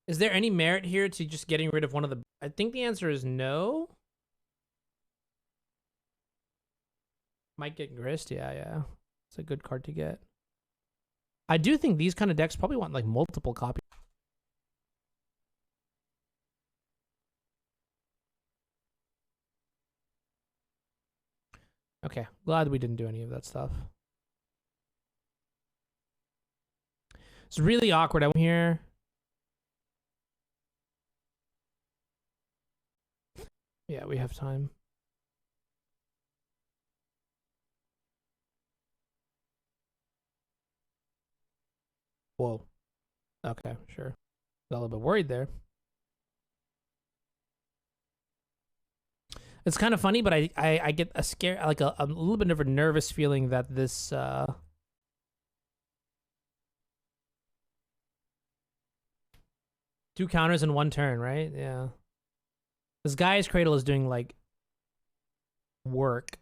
Is there any merit here to just getting rid of one of the... I think the answer is no. Might get Grist. Yeah. It's a good card to get. I do think these kind of decks probably want like multiple copies. Okay, glad we didn't do any of that stuff. It's really awkward. I'm here. Yeah, we have time. Whoa. Okay, sure. Got a little bit worried there. It's kind of funny, but I get a scare, like a little bit of a nervous feeling that this two counters in one turn, right? Yeah. This Guy's Cradle is doing like work.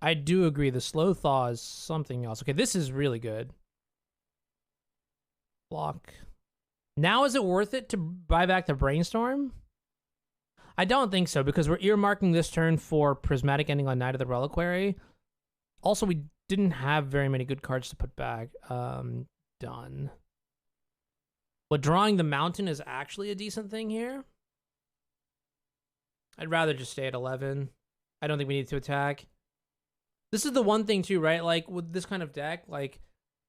I do agree. The slow thaw is something else. Okay, this is really good. Block. Now is it worth it to buy back the Brainstorm? I don't think so, because we're earmarking this turn for Prismatic Ending on Knight of the Reliquary. Also, we didn't have very many good cards to put back. Done. But drawing the Mountain is actually a decent thing here. I'd rather just stay at 11. I don't think we need to attack. This is the one thing too, right? Like with this kind of deck, like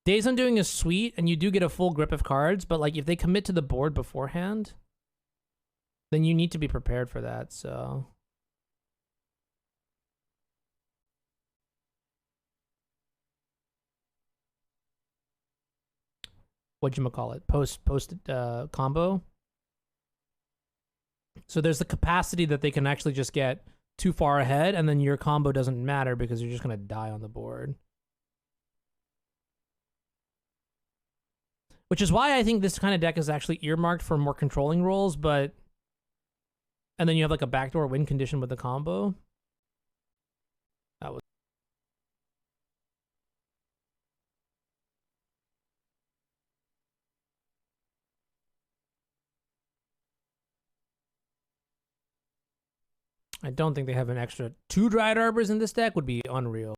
Days Undoing is sweet and you do get a full grip of cards, but like if they commit to the board beforehand, then you need to be prepared for that, so. Whatchamacallit? Post combo. So there's the capacity that they can actually just get too far ahead, and then your combo doesn't matter because you're just going to die on the board. Which is why I think this kind of deck is actually earmarked for more controlling roles, but... And then you have like a backdoor win condition with the combo. That was... I don't think they have an extra 2 Dryad Arbors in this deck. Would be unreal.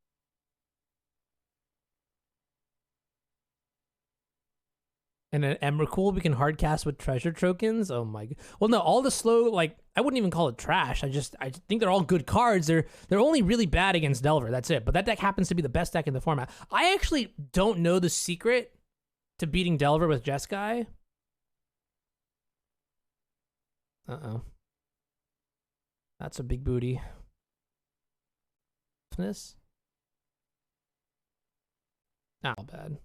And an Emrakul we can hardcast with treasure tokens. Oh my god. Well, no, all the slow, like, I wouldn't even call it trash. I think they're all good cards. They're only really bad against Delver. That's it. But that deck happens to be the best deck in the format. I actually don't know the secret to beating Delver with Jeskai. Uh-oh. That's a big booty. Toughness? Not bad.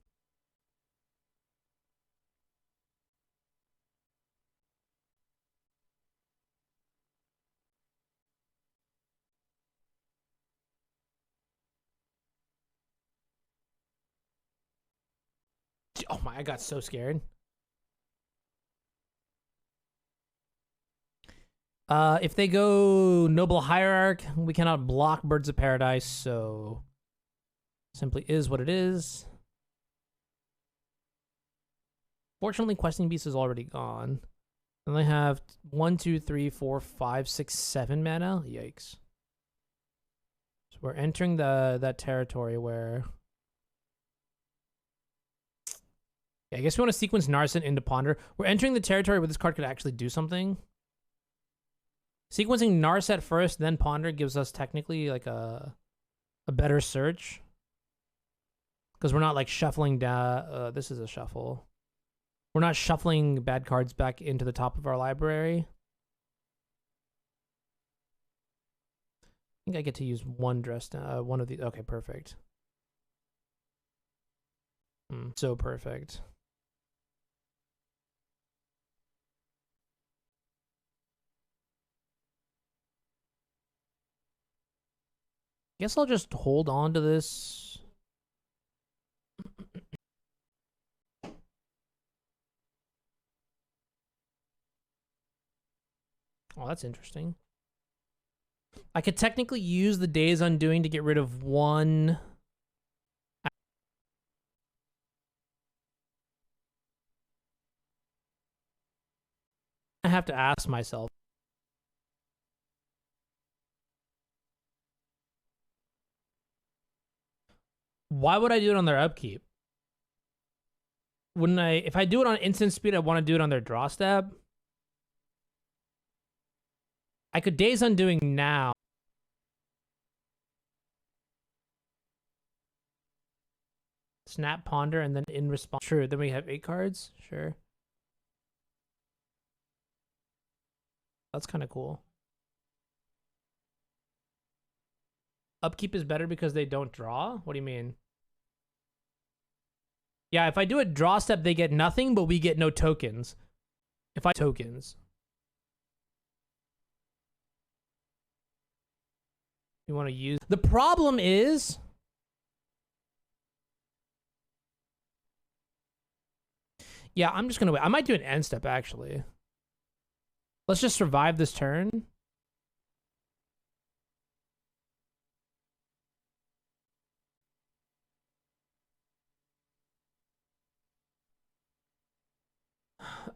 Oh my, I got so scared. If they go Noble Hierarch, we cannot block Birds of Paradise, so simply is what it is. Fortunately, Questing Beast is already gone. And they have 1, 2, 3, 4, 5, 6, 7 mana. Yikes. So we're entering that territory where... Yeah, I guess we want to sequence Narset into Ponder. We're entering the territory where this card could actually do something. Sequencing Narset first, then Ponder gives us technically like a better search. Because we're not like shuffling down... this is a shuffle. We're not shuffling bad cards back into the top of our library. I think I get to use one one of these. Okay, perfect. So perfect. Guess I'll just hold on to this. Oh, that's interesting. I could technically use the Days Undoing to get rid of one. I have to ask myself. Why would I do it on their upkeep? Wouldn't I? If I do it on instant speed, I want to do it on their draw step. I could Days Undoing now. Snap, Ponder, and then in response. Sure, then we have 8 cards. Sure. That's kind of cool. Upkeep is better because they don't draw? What do you mean? Yeah, if I do a draw step, they get nothing, but we get no tokens. If I tokens. You want to use... The problem is... Yeah, I'm just going to wait. I might do an end step, actually. Let's just survive this turn.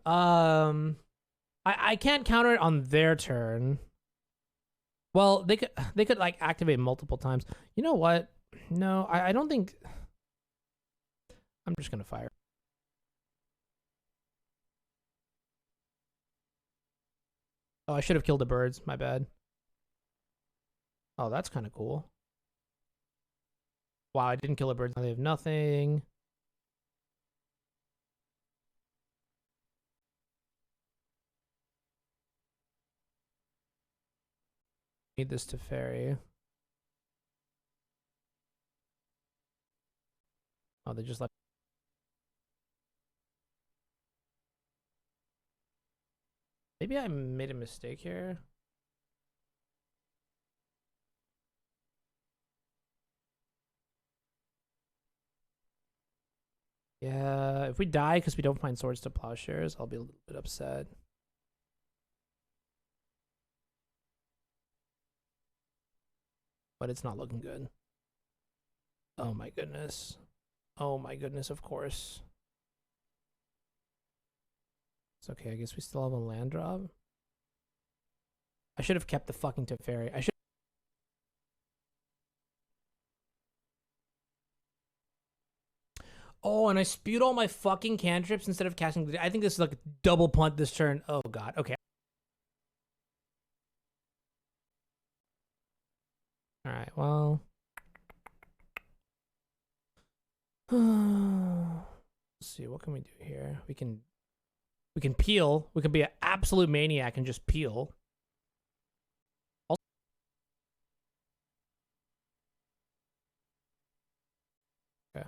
I can't counter it on their turn. Well, they could like activate multiple times. You know what? No, I don't think... I'm just going to fire. Oh, I should have killed the birds. My bad. Oh, that's kind of cool. Wow, I didn't kill a bird. They have nothing. Need this to fairy. Oh, they just left. Maybe I made a mistake here. Yeah, if we die because we don't find Swords to Plowshares, I'll be a little bit upset. But it's not looking good. Oh my goodness. Oh my goodness, of course. It's okay, I guess we still have a land drop. I should have kept the fucking Teferi. I should. Oh, and I spewed all my fucking cantrips instead of casting. I think this is like a double punt this turn. Oh god. Okay. All right. Well. Let's see. What can we do here? We can peel. We can be an absolute maniac and just peel. Okay.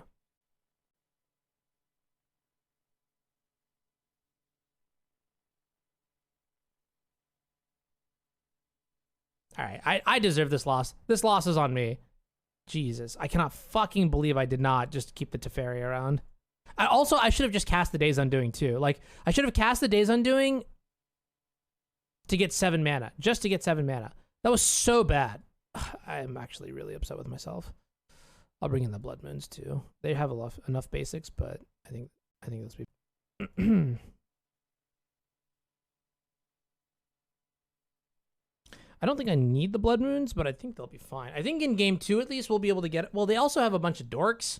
All right. I deserve this loss. This loss is on me. Jesus. I cannot fucking believe I did not just keep the Teferi around. I should have just cast the Days Undoing too. Like, I should have cast the Days Undoing to get 7 mana. Just to get 7 mana. That was so bad. I'm actually really upset with myself. I'll bring in the Blood Moons too. They have enough basics, but I think that's be. I don't think I need the Blood Moons, but I think they'll be fine. I think in game 2 at least we'll be able to get it. Well, they also have a bunch of dorks,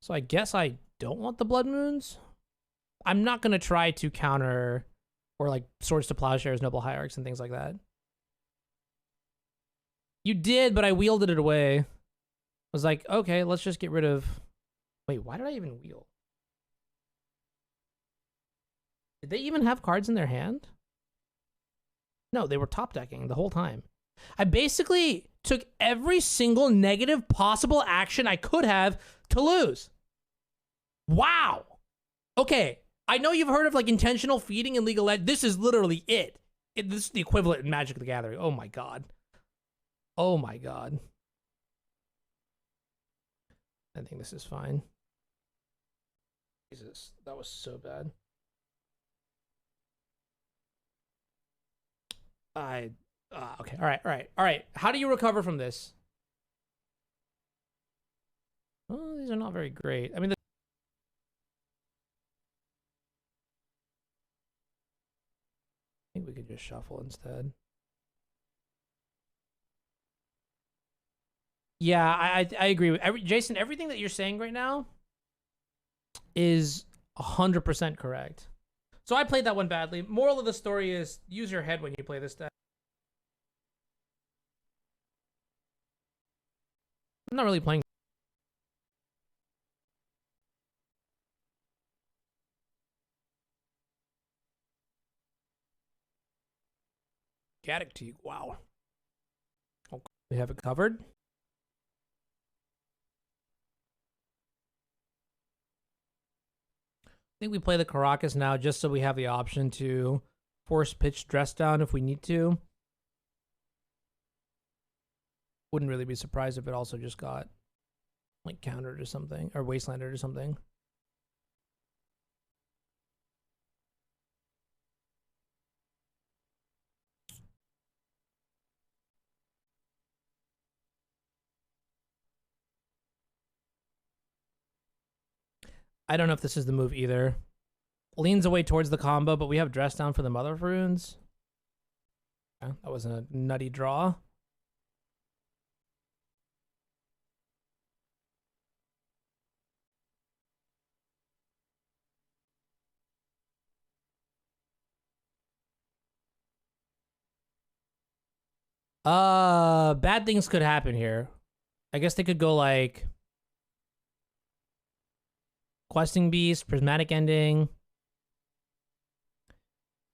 so I guess I don't want the Blood Moons. I'm not gonna try to counter or like Swords to Plowshares, Noble Hierarchs, and things like that. You did, but I wielded it away. I was like, okay, let's just get rid of. Wait, why did I even wheel? Did they even have cards in their hand? No, they were top decking the whole time. I basically took every single negative possible action I could have to lose. Wow. Okay, I know you've heard of like intentional feeding in League of Legends. This is literally it. This is the equivalent in Magic the Gathering. Oh my god. Oh my god. I think this is fine. Jesus, that was so bad. Okay. All right. How do you recover from this? Oh, these are not very great. I mean, I think we could just shuffle instead. Yeah, I agree with Jason. Everything that you're saying right now is 100% correct. So I played that one badly. Moral of the story is use your head when you play this deck. I'm not really playing. Gaddock Teague. Wow. Okay. We have it covered. I think we play the Caracas now just so we have the option to force pitch Dress Down if we need to. Wouldn't really be surprised if it also just got like countered or something, or wastelanded or something. I don't know if this is the move either. Leans away towards the combo, but we have Dress Down for the Mother of Runes. Yeah, that was a nutty draw. Bad things could happen here. I guess they could go like Questing Beast, Prismatic Ending.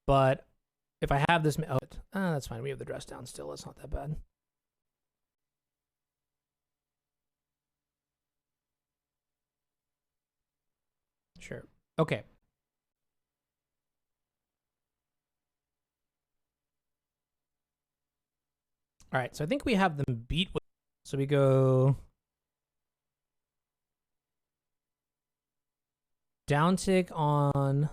But if I have this, that's fine. We have the Dress Down still. It's not that bad. Sure. Okay. All right. So I think we have them beat. So we go down tick on.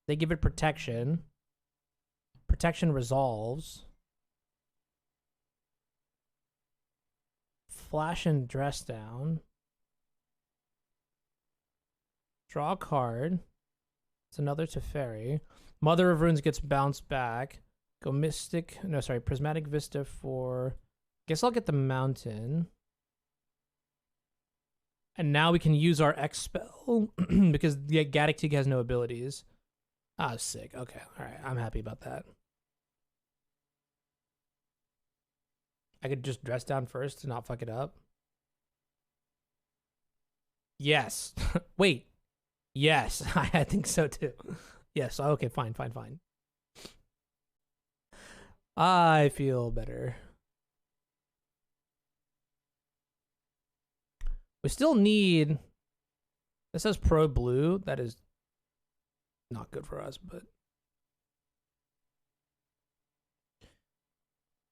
They give it protection. Protection resolves. Flash and Dress Down. Draw a card. It's another Teferi. Mother of Runes gets bounced back. Go Mystic. No, sorry. Prismatic Vista for... Guess I'll get the Mountain. And now we can use our X spell because the Gaddock Teeg has no abilities. Ah, sick. Okay. All right. I'm happy about that. I could just dress down first to not fuck it up. Yes. Wait. Yes. I think so too. Yes. Okay. Fine. Fine. Fine. I feel better. We still need... This says Pro Blue. That is not good for us, but...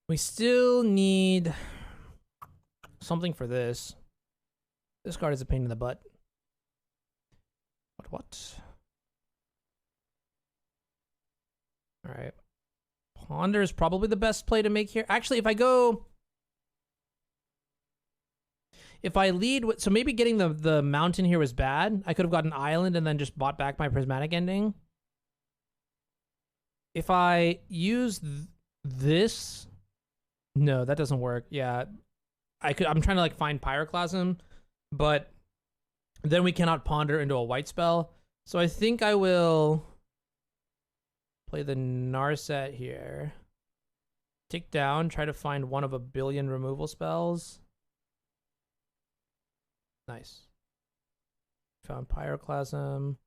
We still need something for this. This card is a pain in the butt. What? Alright. Ponder is probably the best play to make here. Actually, if I go... If I lead with... So maybe getting the mountain here was bad. I could have gotten island and then just bought back my prismatic ending. If I use this... No, that doesn't work. Yeah. I'm trying to like find Pyroclasm, but then we cannot ponder into a white spell. So I think I will play the Narset here. Tick down, try to find one of a billion removal spells. Nice. Found Pyroclasm.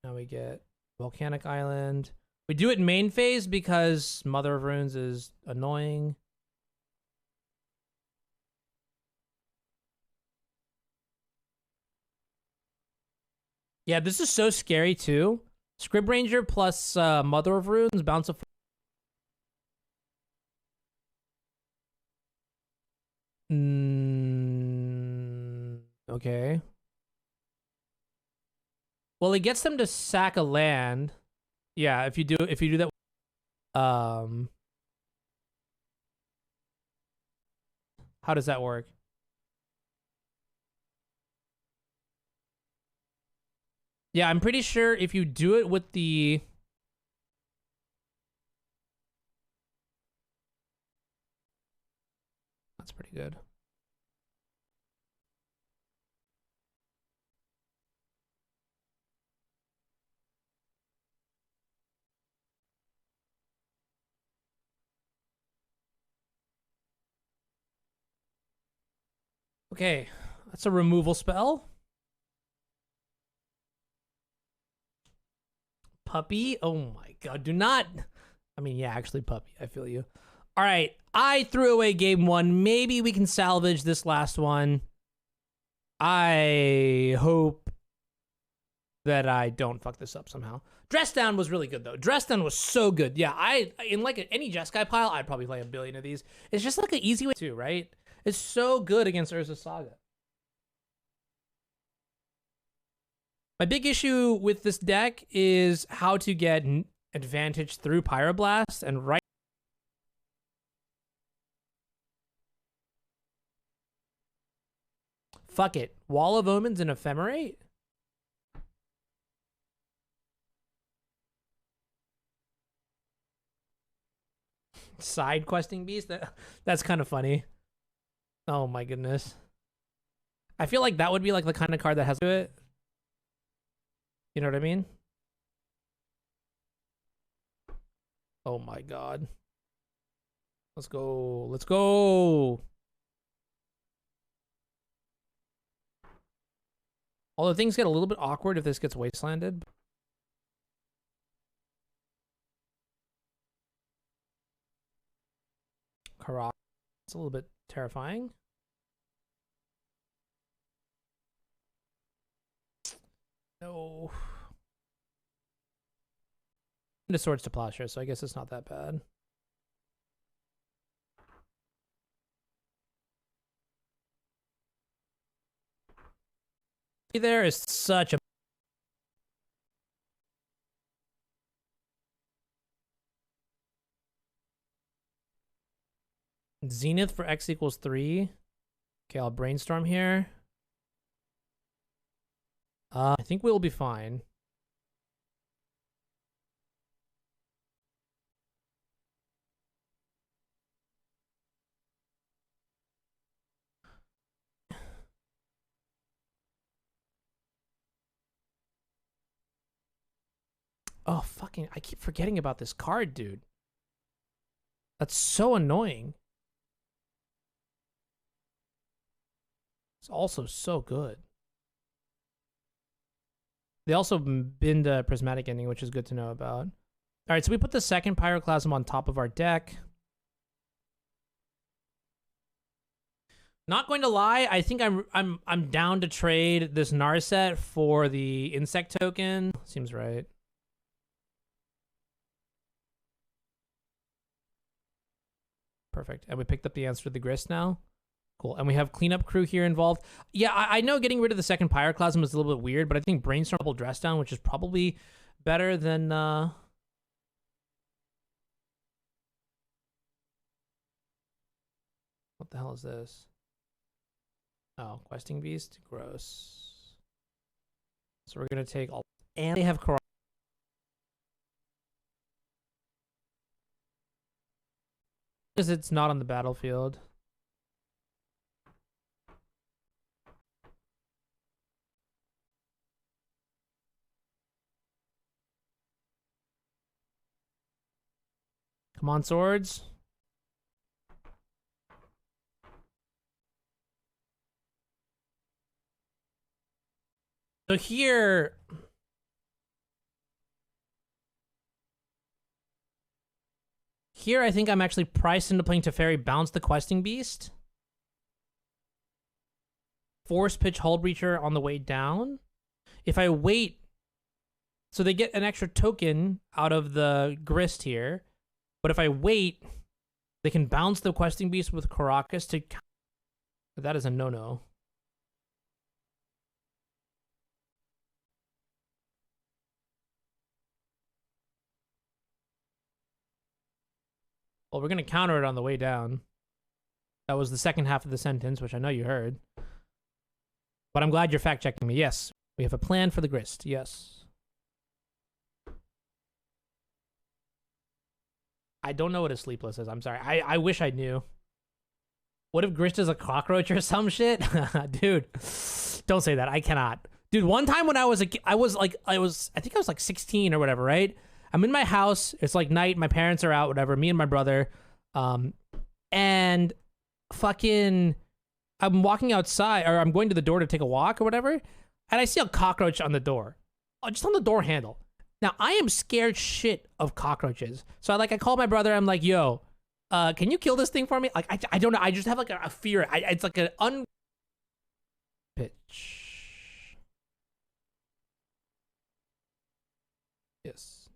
Now we get Volcanic Island. We do it main phase because Mother of Runes is annoying. Yeah, this is so scary too. Scrib Ranger plus Mother of Runes, bounce a... Okay. Well, it gets them to sack a land. Yeah, if you do that. How does that work? Yeah, I'm pretty sure if you do it with the... That's pretty good. Okay, that's a removal spell. Puppy? Oh my god, do not... I mean, yeah, actually puppy, I feel you. All right, I threw away game one. Maybe we can salvage this last one. I hope that I don't fuck this up somehow. Dress Down was really good, though. Dress Down was so good. Yeah, in like any Jeskai pile, I'd probably play a billion of these. It's just like an easy way to, right? It's so good against Urza Saga. My big issue with this deck is how to get advantage through Pyroblast, and right... Fuck it. Wall of Omens and Ephemerate? Side questing beast? That's kind of funny. Oh my goodness. I feel like that would be like the kind of card that has to it. You know what I mean? Oh my god. Let's go. Let's go. Although things get a little bit awkward if this gets wastelanded. Karak. It's a little bit terrifying. No. Into Swords to Plowshare, so I guess it's not that bad. There is such a... Zenith for X equals 3. Okay, I'll brainstorm here. I think we'll be fine. Oh, fucking, I keep forgetting about this card, dude. That's so annoying. It's also so good. They also binned a prismatic ending, which is good to know about. All right, so we put the second Pyroclasm on top of our deck. Not going to lie, I think I'm down to trade this Narset for the insect token. Seems right. Perfect. And we picked up the answer to the Grist now. Cool. And we have cleanup crew here involved. Yeah, I know getting rid of the second Pyroclasm is a little bit weird, but I think Brainstorm will dress down, which is probably better than what the hell is this? Oh, Questing Beast. Gross. So we're gonna take all, and they have Karak. Because it's not on the battlefield. Come on, swords. So here, I think I'm actually priced into playing Teferi, bounce the Questing Beast. Force pitch Hull Breacher on the way down. If I wait, so they get an extra token out of the Grist here. But if I wait, they can bounce the Questing Beast with Caracas to... That is a no-no. Well, we're going to counter it on the way down. That was the second half of the sentence, which I know you heard. But I'm glad you're fact-checking me. Yes, we have a plan for the Grist. Yes. I don't know what a Sleepless is. I'm sorry. I wish I knew. What if Grist is a cockroach or some shit? Dude, don't say that. I cannot. Dude, one time when I think I was like 16 or whatever, right? I'm in my house. It's like night. My parents are out, whatever. Me and my brother. And fucking, I'm walking outside, or I'm going to the door to take a walk or whatever. And I see a cockroach on the door. Just on the door handle. Now, I am scared shit of cockroaches. So I call my brother. I'm like, yo, can you kill this thing for me? Like, I don't know. I just have like a fear. It's like an pitch. Yes.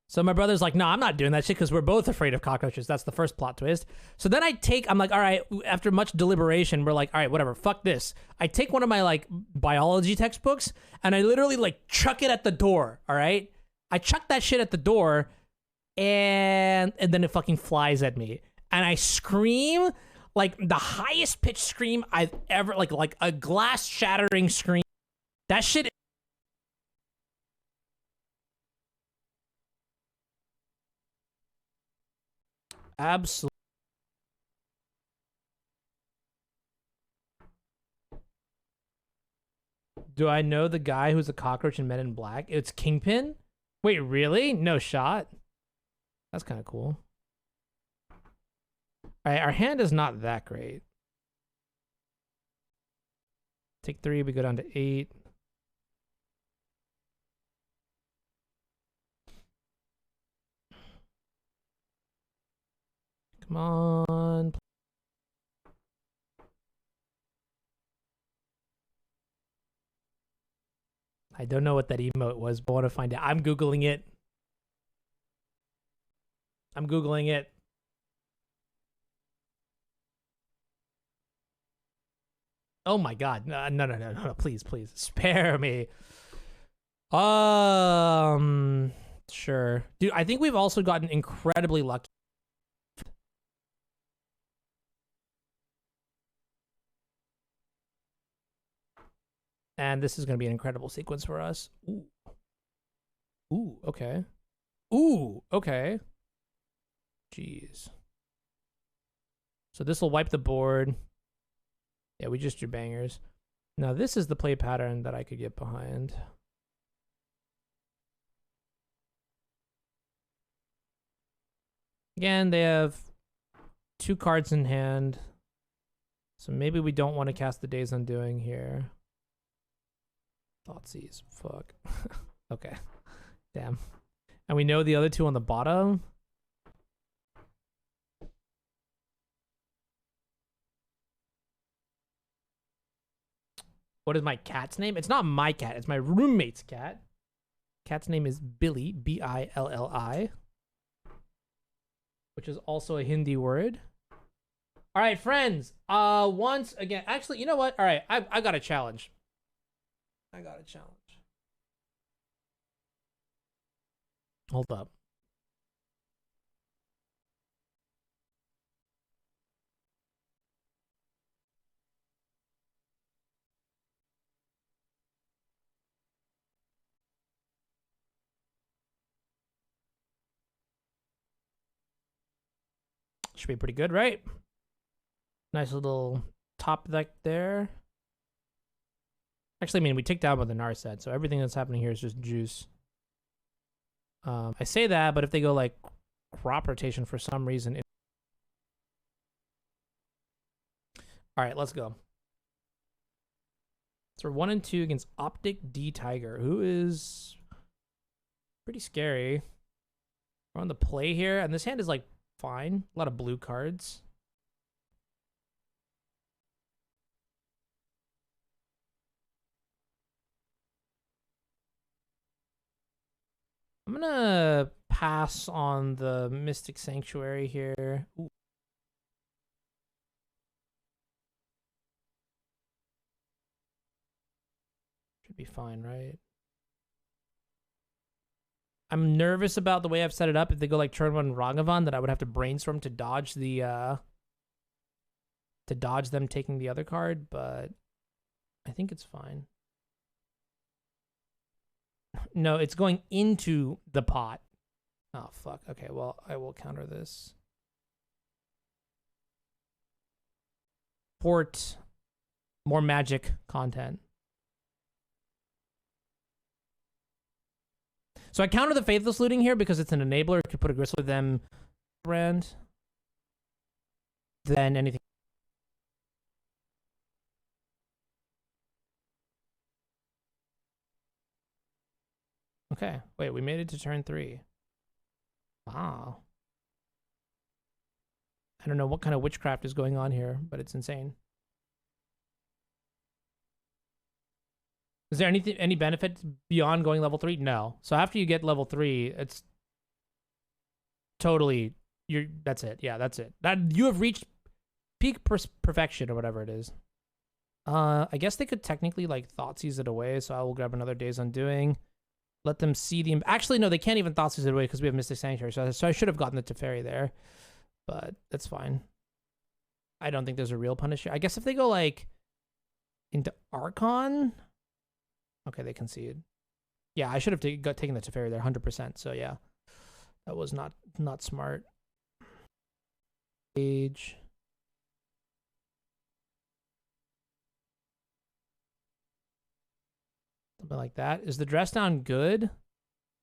So my brother's like, no, I'm not doing that shit because we're both afraid of cockroaches. That's the first plot twist. So then I'm like, all right, after much deliberation, we're like, all right, whatever, fuck this. I take one of my like biology textbooks and I literally like chuck it at the door, all right? I chuck that shit at the door and then it fucking flies at me. And I scream like the highest pitched scream I've ever, like a glass shattering scream. That shit. Absolutely. Do I know the guy who's a cockroach in Men in Black? It's Kingpin? Wait, really? No shot? That's kind of cool. All right, our hand is not that great. Take 3, we go down to 8. Come on. I don't know what that emote was, but I want to find out. I'm Googling it. I'm Googling it. Oh my god. No. Please. Spare me. Sure. Dude, I think we've also gotten incredibly lucky. And this is going to be an incredible sequence for us. Ooh, okay. Ooh, okay. Jeez. So this will wipe the board. Yeah, we just drew bangers. Now this is the play pattern that I could get behind. Again, they have 2 cards in hand. So maybe we don't want to cast the Days Undoing here. Thoughtseize. Fuck. Okay. Damn. And we know the other 2 on the bottom. What is my cat's name? It's not my cat. It's my roommate's cat. Cat's name is Billy. B-I-L-L-I. Which is also a Hindi word. All right, friends. Once again, actually, you know what? All right, I got a challenge. Hold up. Should be pretty good, right? Nice little top deck there. Actually, I mean, we ticked down with the Narset, so everything that's happening here is just juice. I say that, but if they go like crop rotation for some reason. All right, let's go. So we're 1 and 2 against Optic D Tiger, who is pretty scary. We're on the play here, and this hand is like fine. A lot of blue cards. I'm gonna pass on the Mystic Sanctuary here. Ooh. Should be fine, right? I'm nervous about the way I've set it up. If they go like turn 1 Ragavan, that I would have to brainstorm to dodge the to dodge them taking the other card, but I think it's fine. No, it's going into the pot. Oh, fuck. Okay, well, I will counter this. Port more magic content. So I counter the Faithless Looting here because it's an enabler. It could put a Gristle with them brand. Then anything. Okay, wait, we made it to turn 3. Wow. I don't know what kind of witchcraft is going on here, but it's insane. Is there any benefit beyond going level 3? No. So after you get level 3, it's totally that's it. Yeah, that's it. That you have reached peak perfection or whatever it is. I guess they could technically like Thoughtseize it away, so I will grab another Days Undoing. Let them see the... Actually, no, they can't even Thoughtseize it away because we have Mystic Sanctuary, so I should have gotten the Teferi there. But that's fine. I don't think there's a real punish here. I guess if they go like into Archon... Okay, they concede. Yeah, I should have taken the Teferi there 100%, so yeah. That was not smart. Age... Something like that. Is the dress down good?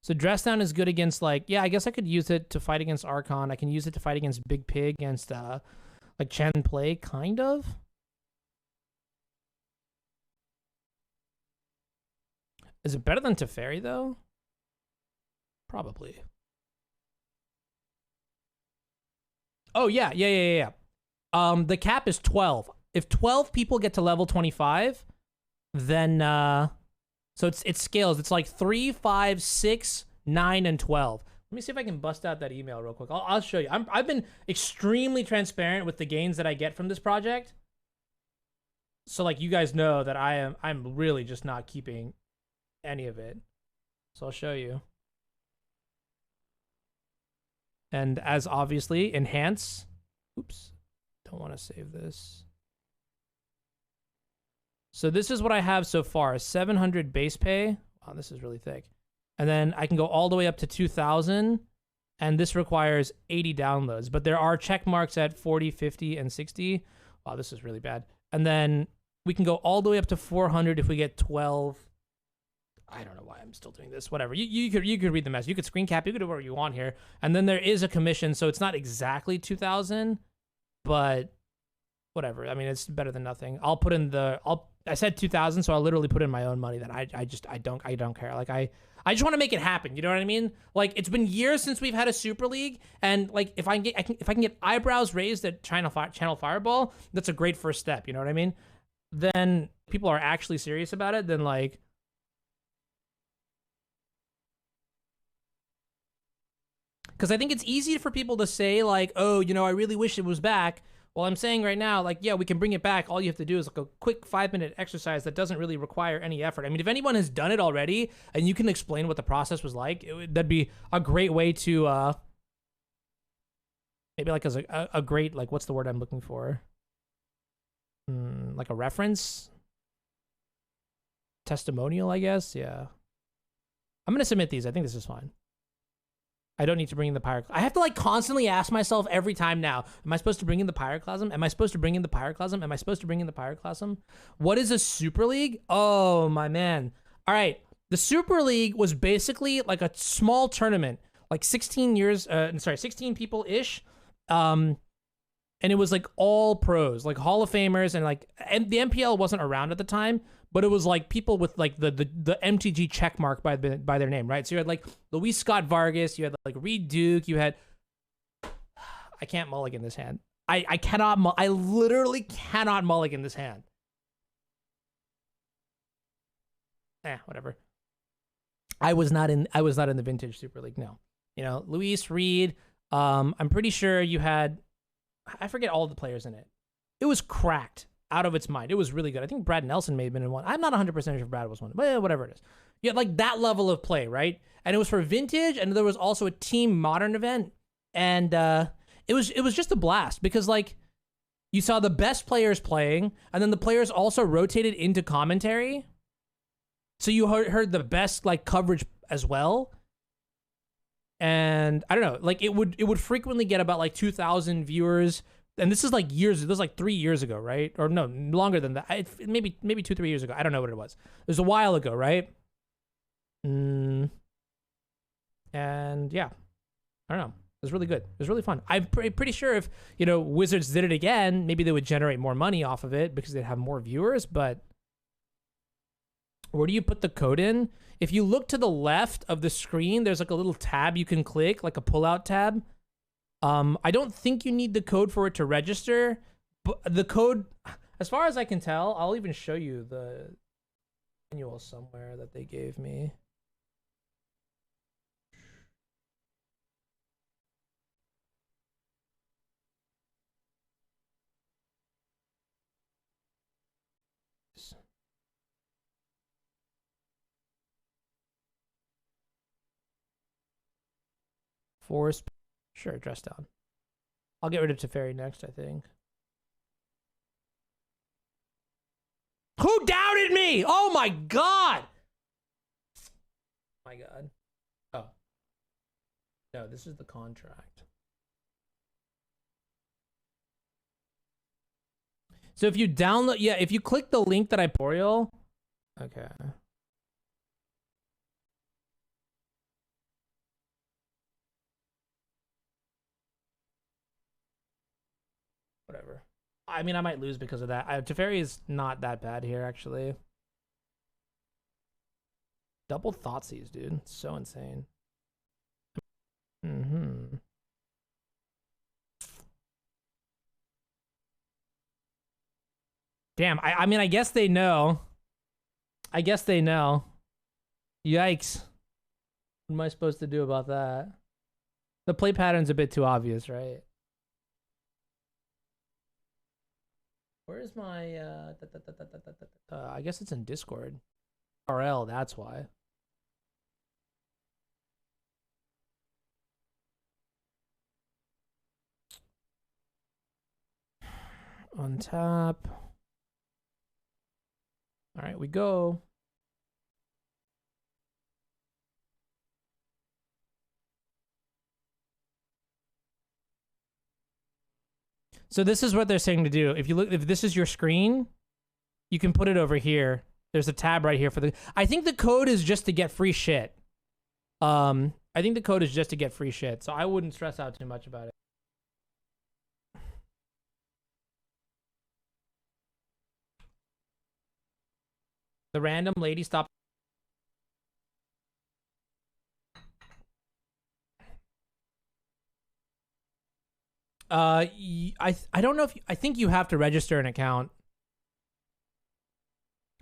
So dress down is good against like, yeah, I guess I could use it to fight against Archon. I can use it to fight against Big Pig, against like Chen Play, kind of. Is it better than Teferi though? Probably. Oh yeah. The cap is 12. If 12 people get to level 25, then so it scales. It's like 3, 5, 6, 9, and 12. Let me see if I can bust out that email real quick. I'll show you. I've been extremely transparent with the gains that I get from this project. So like you guys know that I'm really just not keeping any of it. So I'll show you. And as obviously enhance. Oops. Don't want to save this. So this is what I have so far. 700 base pay. Wow, this is really thick. And then I can go all the way up to 2,000. And this requires 80 downloads. But there are check marks at 40, 50, and 60. Wow, this is really bad. And then We can go all the way up to 400 if we get 12. I don't know why I'm still doing this. Whatever. You could read the message. You could screen cap. You could do whatever you want here. And then there is a commission, so it's not exactly 2,000, but whatever. I mean, it's better than nothing. I'll put in I said 2,000, so I'll literally put in my own money that I don't care. Like I just want to make it happen. You know what I mean? Like, it's been years since we've had a Super League, and like if I can get eyebrows raised at Channel Fireball, that's a great first step. You know what I mean? Then people are actually serious about it. Then like. Because I think it's easy for people to say, like, oh, you know, I really wish it was back. Well, I'm saying right now, like, yeah, we can bring it back. All you have to do is like a quick 5-minute exercise that doesn't really require any effort. I mean, if anyone has done it already and you can explain what the process was like, that'd be a great way to, maybe like as a great, like, what's the word I'm looking for? Like a reference? Testimonial, I guess? Yeah. I'm going to submit these. I think this is fine. I don't need to bring in the pyroclasm. I have to like constantly ask myself every time now, am I supposed to bring in the pyroclasm? Am I supposed to bring in the pyroclasm? Am I supposed to bring in the pyroclasm? What is a Super League? Oh, my man. All right. The Super League was basically like a small tournament, like 16 people-ish. And it was like all pros, like Hall of Famers, and the MPL wasn't around at the time, but it was like people with like the MTG check mark by their name, right? So you had like Luis Scott Vargas, you had like Reed Duke, you had, I can't mulligan this hand. I literally cannot mulligan this hand. Whatever. I was not in the vintage Super League, no. You know, Luis, Reed, I'm pretty sure you had, I forget all the players in it. It was cracked out of its mind. It was really good. I think Brad Nelson may have been in one. I'm not 100% sure if Brad was one, but whatever it is. You had like that level of play, right? And it was for vintage, and there was also a team modern event, and it was just a blast because like you saw the best players playing, and then the players also rotated into commentary, so you heard the best like coverage as well. And I don't know, like it would frequently get about like 2,000 viewers. And this is like years, this was like 3 years ago, right? Or no, longer than that. Maybe 2-3 years ago. I don't know what it was. It was a while ago, right? And yeah, I don't know. It was really good. It was really fun. I'm pretty sure if, you know, Wizards did it again, maybe they would generate more money off of it because they'd have more viewers. But where do you put the code in? If you look to the left of the screen, there's like a little tab you can click, like a pull-out tab. I don't think you need the code for it to register, but the code, as far as I can tell, I'll even show you the manual somewhere that they gave me. Force, sure, dress down. I'll get rid of Teferi next, I think. Who doubted me? Oh my god! My god. Oh. No, this is the contract. So if you download, yeah, if you click the link that I tutorial, okay. Whatever. I mean, I might lose because of that. Teferi is not that bad here, actually. Double Thoughtseize, dude. It's so insane. Damn, I mean, I guess they know. I guess they know. Yikes. What am I supposed to do about that? The play pattern's a bit too obvious, right? Where is my, I guess it's in Discord. RL, that's why. Untap. All right, we go. So this is what they're saying to do. If you look, if this is your screen, you can put it over here. There's a tab right here for the. I think the code is just to get free shit. I think the code is just to get free shit, so I wouldn't stress out too much about it. The random lady stopped. I don't know if I think you have to register an account.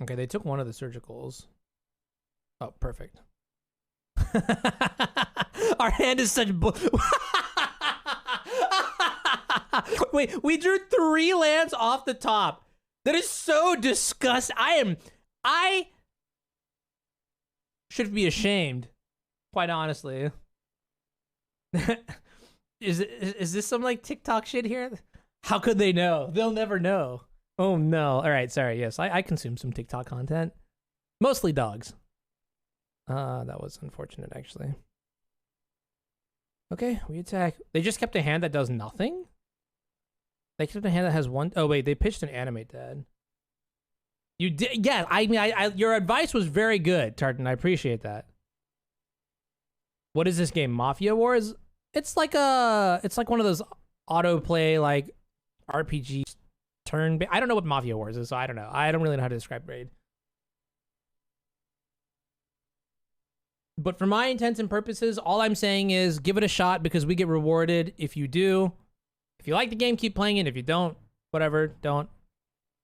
Okay, they took one of the surgicals. Oh, perfect. Our hand is such Wait, we drew 3 lands off the top. That is so disgusting. I should be ashamed, quite honestly. Is this some like TikTok shit here? How could they know? They'll never know. Oh no. All right, sorry. Yes, I consume some TikTok content. Mostly dogs. That was unfortunate actually. Okay, we attack. They just kept a hand that does nothing? They kept a hand that has one. Oh wait, they pitched an animate dad. You did, yeah. I mean, your advice was very good, Tartan. I appreciate that. What is this game? Mafia Wars? It's like one of those autoplay like RPG turn. I don't know what Mafia Wars is, so I don't know. I don't really know how to describe Raid. But for my intents and purposes, all I'm saying is give it a shot because we get rewarded if you do. If you like the game, keep playing it. If you don't, whatever, don't.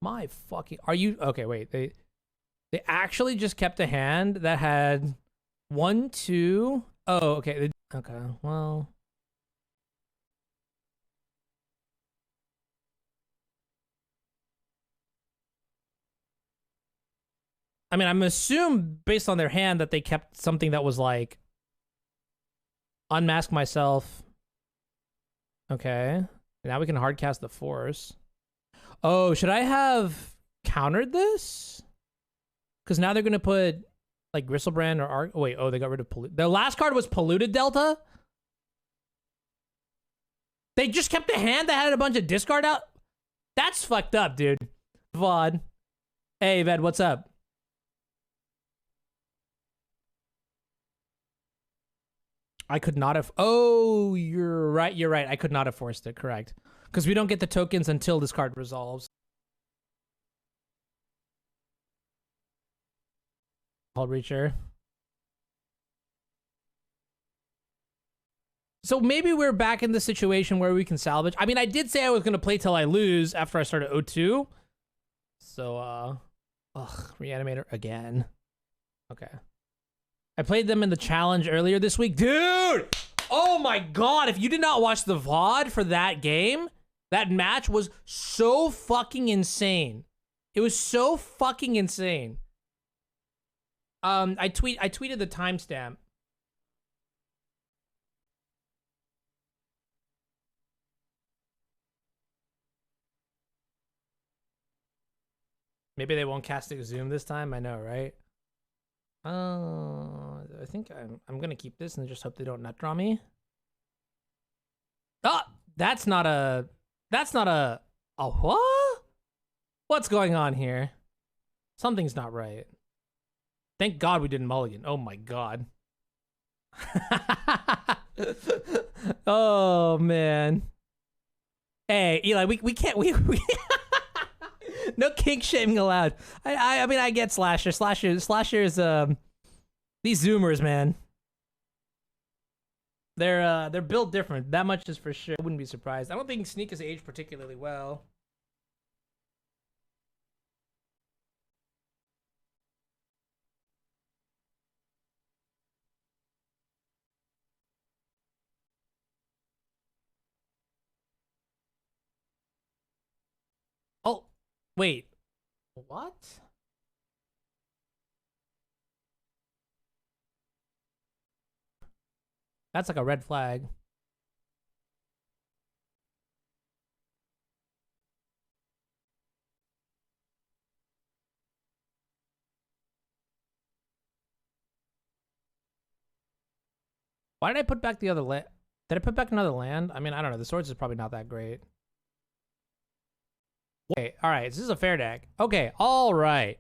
My fucking... Are you... Okay, wait. They actually just kept a hand that had 1, 2... Oh, okay. Okay, well... I mean, I'm assuming based on their hand that they kept something that was like... Unmask myself. Okay. Now we can hardcast the force. Oh, should I have countered this? Because now they're going to put like Gristlebrand or Arc. Oh, wait, oh, they got rid of Polluted. The last card was Polluted Delta? They just kept a hand that had a bunch of discard out? That's fucked up, dude. Vod. Hey, Ved, what's up? I could not have... Oh, you're right. You're right. I could not have forced it. Correct. Because we don't get the tokens until this card resolves. Hull Reacher. So maybe we're back in the situation where we can salvage. I mean, I did say I was going to play till I lose after I started O2. So, Reanimator again. Okay. I played them in the challenge earlier this week. Dude! Oh my god, if you did not watch the VOD for that game, that match was so fucking insane. It was so fucking insane. I tweeted the timestamp. Maybe they won't cast Exhume this time. I know, right? I think I'm gonna keep this and just hope they don't nut draw me. Oh, that's not a what? What's going on here? Something's not right. Thank God we didn't mulligan. Oh my god. Oh man. Hey, Eli, we can't we no kink shaming allowed. I mean I get slashers. Slashers these zoomers, man. They're built different. That much is for sure. I wouldn't be surprised. I don't think Sneak has aged particularly well. Oh, wait. What? That's like a red flag. Why did I put back the other land? Did I put back another land? I mean, I don't know. The swords is probably not that great. Okay, all right. This is a fair deck. Okay, all right.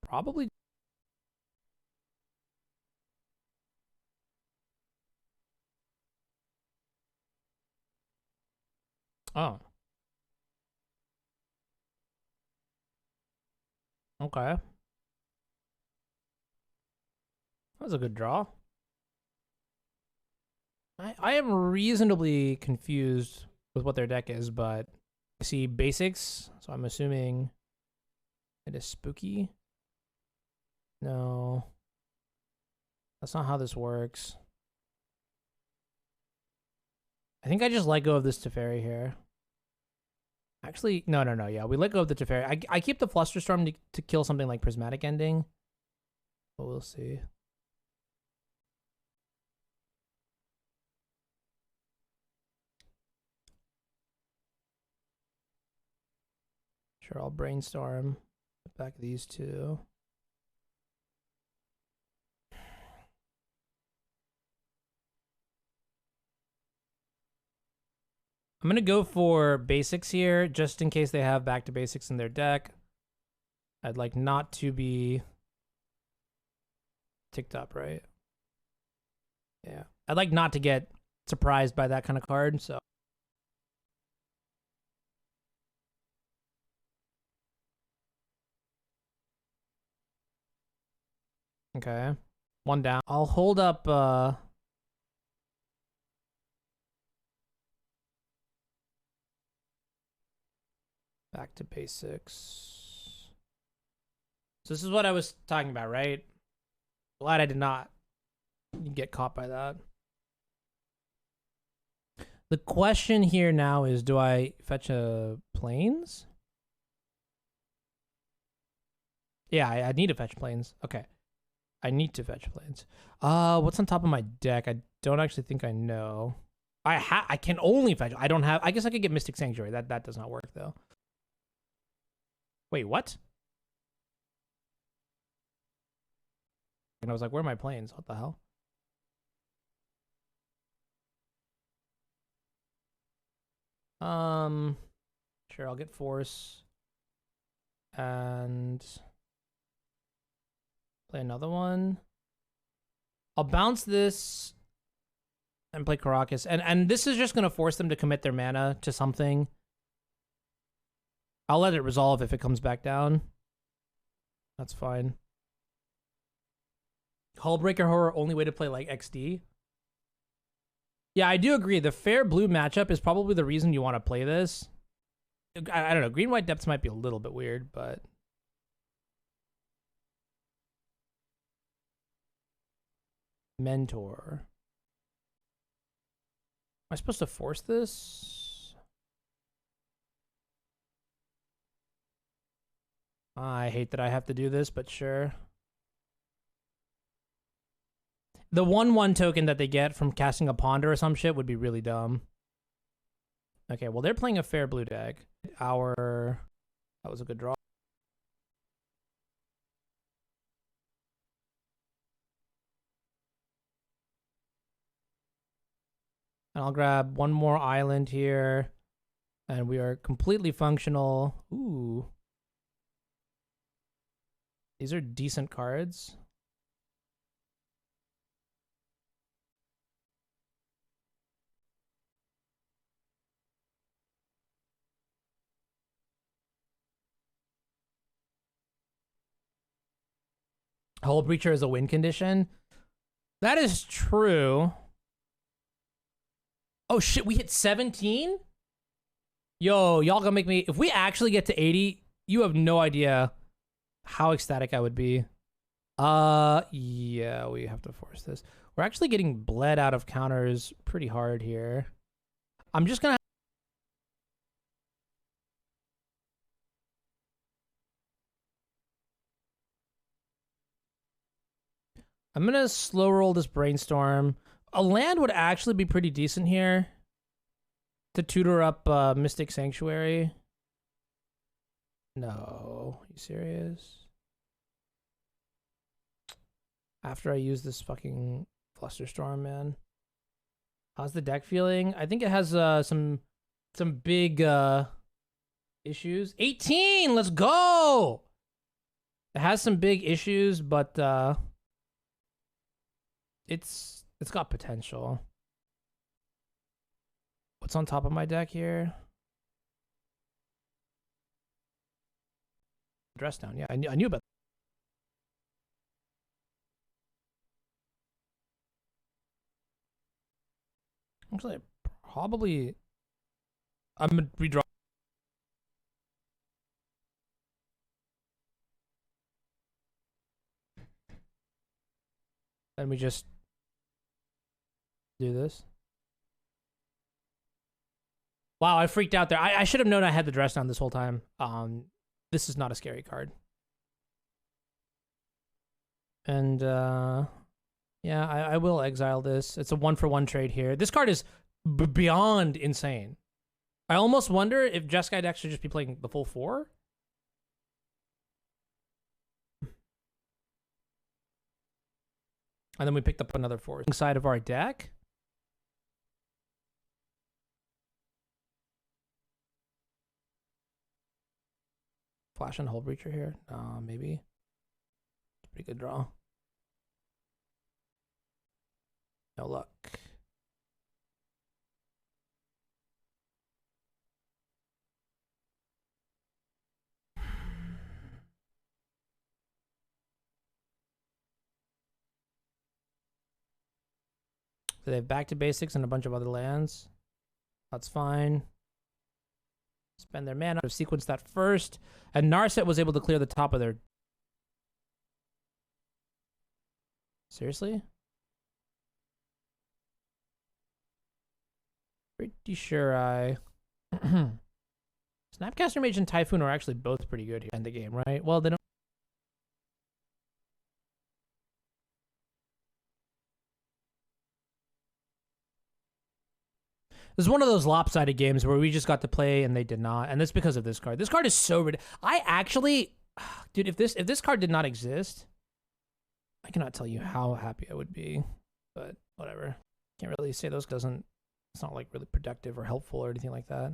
Probably. Oh. Okay. That was a good draw. I am reasonably confused with what their deck is, but I see basics, so I'm assuming it is spooky. No. That's not how this works. I think I just let go of this Teferi here. Actually, no. Yeah, we let go of the Teferi. I keep the Flusterstorm to kill something like Prismatic Ending. But we'll see. Sure, I'll brainstorm. Put back these two. I'm going to go for basics here, just in case they have back to basics in their deck. I'd like not to be ticked up, right? Yeah. I'd like not to get surprised by that kind of card, so. Okay. One down. I'll hold up, back to basics. So this is what I was talking about, right? Glad I did not get caught by that. The question here now is, do I fetch a planes? Yeah, I need to fetch planes. Okay. I need to fetch planes. What's on top of my deck? I don't actually think I know. I can only fetch. I don't have. I guess I could get Mystic Sanctuary. That does not work though. Wait, what? And I was like, where are my planes? What the hell? Sure, I'll get Force and play another one. I'll bounce this and play Caracas, and this is just gonna force them to commit their mana to something. I'll let it resolve if it comes back down. That's fine. Hullbreaker Horror, only way to play like XD. Yeah, I do agree. The fair blue matchup is probably the reason you want to play this. I don't know. Green-white depths might be a little bit weird, but... Mentor. Am I supposed to force this? I hate that I have to do this, but sure. The 1/1 token that they get from casting a Ponder or some shit would be really dumb. Okay, well, they're playing a fair blue deck. That was a good draw. And I'll grab one more island here. And we are completely functional. Ooh. These are decent cards. Hull Breacher is a win condition. That is true. Oh shit, we hit 17? Yo, y'all gonna make me... If we actually get to 80, you have no idea how ecstatic I would be. Yeah, we have to force this. We're actually getting bled out of counters pretty hard here. I'm just gonna... I'm gonna slow roll this Brainstorm. A land would actually be pretty decent here to tutor up Mystic Sanctuary. No, are you serious? After I use this fucking Flusterstorm, man. How's the deck feeling? I think it has some some big issues. 18, let's go. It has some big issues, but it's got potential. What's on top of my deck here? Dress down. Yeah, I knew about that. Actually, probably I'm gonna redraw. And we just do this. Wow, I freaked out there. I should have known I had the dress down this whole time. This is not a scary card. And yeah, I will exile this. It's a 1-for-1 trade here. This card is beyond insane. I almost wonder if Jeskai deck should just be playing the full 4. And then we picked up another 4 inside of our deck. Flash and Hull Breacher here. Maybe. Pretty good draw. No luck. So they have back to basics and a bunch of other lands. That's fine. Spend their mana to sequence that first. And Narset was able to clear the top of their... Seriously? Pretty sure I... Snapcaster Mage and Typhoon are actually both pretty good here in the game, right? Well, they don't... This is one of those lopsided games where we just got to play and they did not, and that's because of this card. This card is so ridiculous. I actually, dude, if this card did not exist, I cannot tell you how happy I would be. But whatever, can't really say those because it's not like really productive or helpful or anything like that.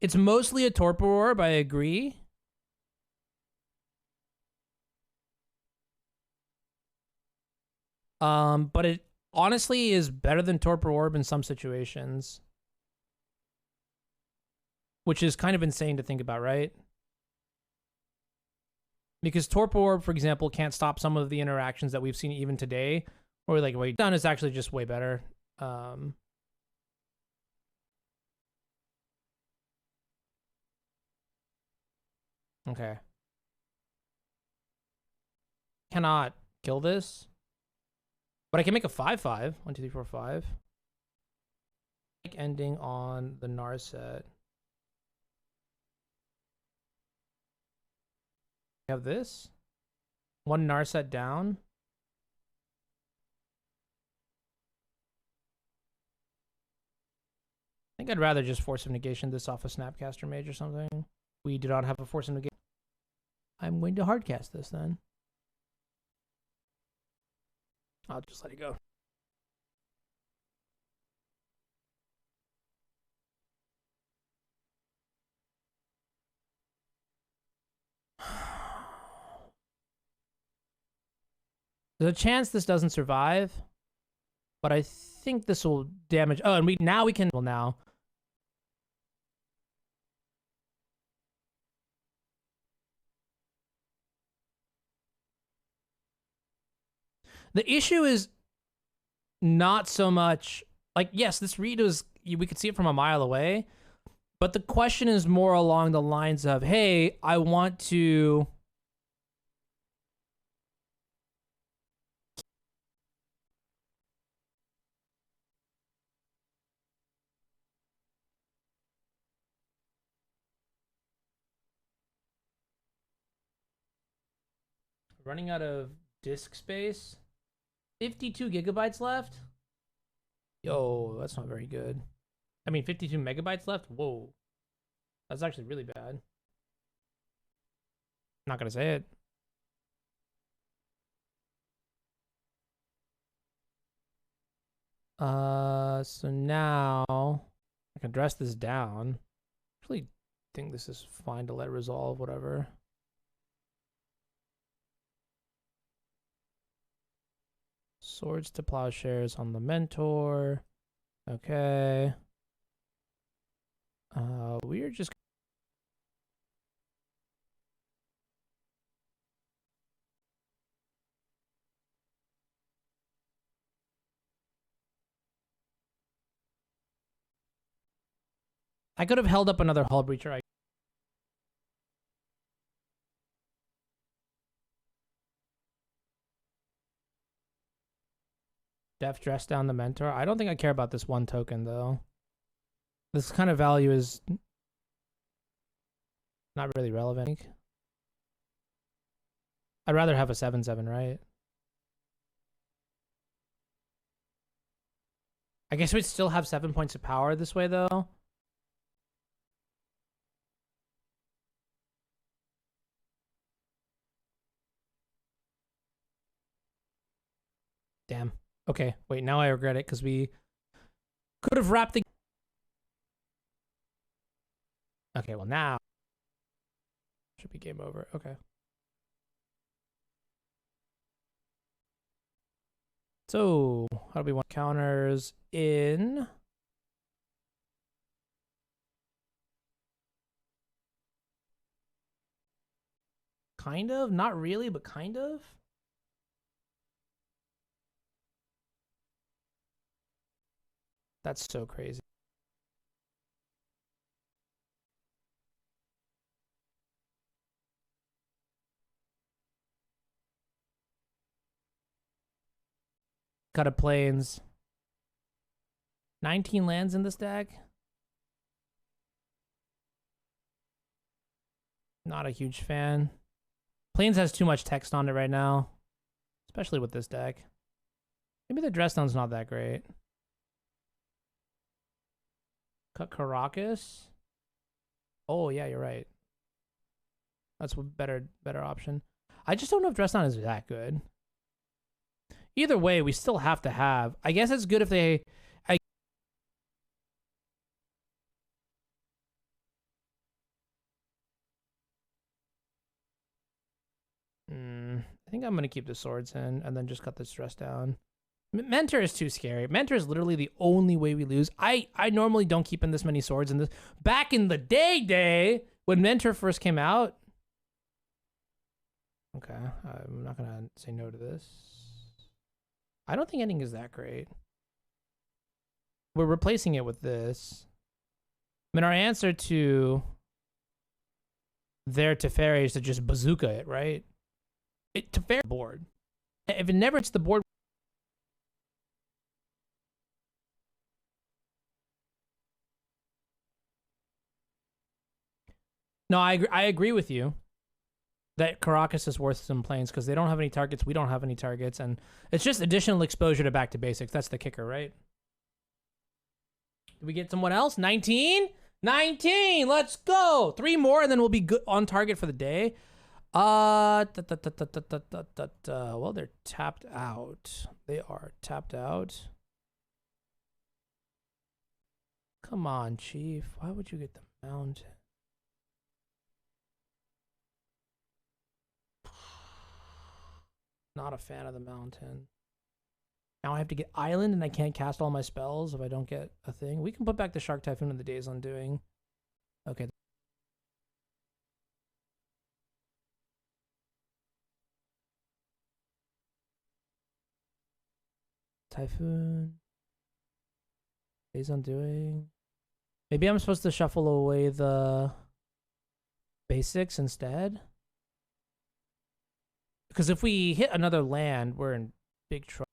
It's mostly a torpor orb, I agree. But it honestly is better than Torpor Orb in some situations. Which is kind of insane to think about, right? Because Torpor Orb, for example, can't stop some of the interactions that we've seen even today. Or like what done is actually just way better. Okay. Cannot kill this. But I can make a 5/5. 1, 2, 3, 4, 5. Ending on the Narset. We have this. 1 Narset down. I think I'd rather just Force of Negation this off a Snapcaster Mage or something. We do not have a Force of Negation. I'm going to hardcast this then. I'll just let it go. There's a chance this doesn't survive, but I think this will damage. Oh, and we can. Well, now. The issue is not so much like, yes, this read was, we could see it from a mile away, but the question is more along the lines of, hey, I want to running out of disk space. 52 gigabytes left. Yo, that's not very good. I mean, 52 megabytes left? Whoa. That's actually really bad. Not gonna say it. So now I can dress this down. Actually think this is fine to let resolve, whatever. Swords to Plowshares on the Mentor. Okay. We are just... I could have held up another Hull Breacher. Def dress down the Mentor. I don't think I care about this one token, though. This kind of value is not really relevant. I'd rather have a 7/7, right? I guess we'd still have 7 points of power this way, though. Damn. Okay, wait, now I regret it because we could have wrapped the... Okay, well now... Should be game over. Okay. So, how do we want counters in? Kind of? Not really, but kind of? That's so crazy. Cut of Plains. 19 lands in this deck. Not a huge fan. Plains has too much text on it right now, especially with this deck. Maybe the dress down's not that great. Cut Caracas. Oh yeah, you're right. That's a better option. I just don't know if dress down is that good. Either way, we still have to have. I guess it's good if they... I think I'm going to keep the swords in and then just cut this dress down. Mentor is too scary. Mentor is literally the only way we lose. I normally don't keep in this many swords in this. Back in the day, when Mentor first came out... Okay, I'm not going to say no to this. I don't think ending is that great. We're replacing it with this. I mean, our answer to their Teferi is to just bazooka it, right? Teferi board. If it never hits the board... No, I agree with you that Caracas is worth some planes because they don't have any targets, we don't have any targets, and it's just additional exposure to back to basics. That's the kicker, right? Did we get someone else? 19? 19! Let's go! 3 more and then we'll be good on target for the day. Well, they're tapped out. They are tapped out. Come on, Chief. Why would you get the mountain? Not a fan of the mountain. Now I have to get island and I can't cast all my spells if I don't get a thing. We can put back the Shark Typhoon in the Days Undoing. Okay. Typhoon. Days Undoing. Maybe I'm supposed to shuffle away the basics instead. Because if we hit another land, we're in big trouble.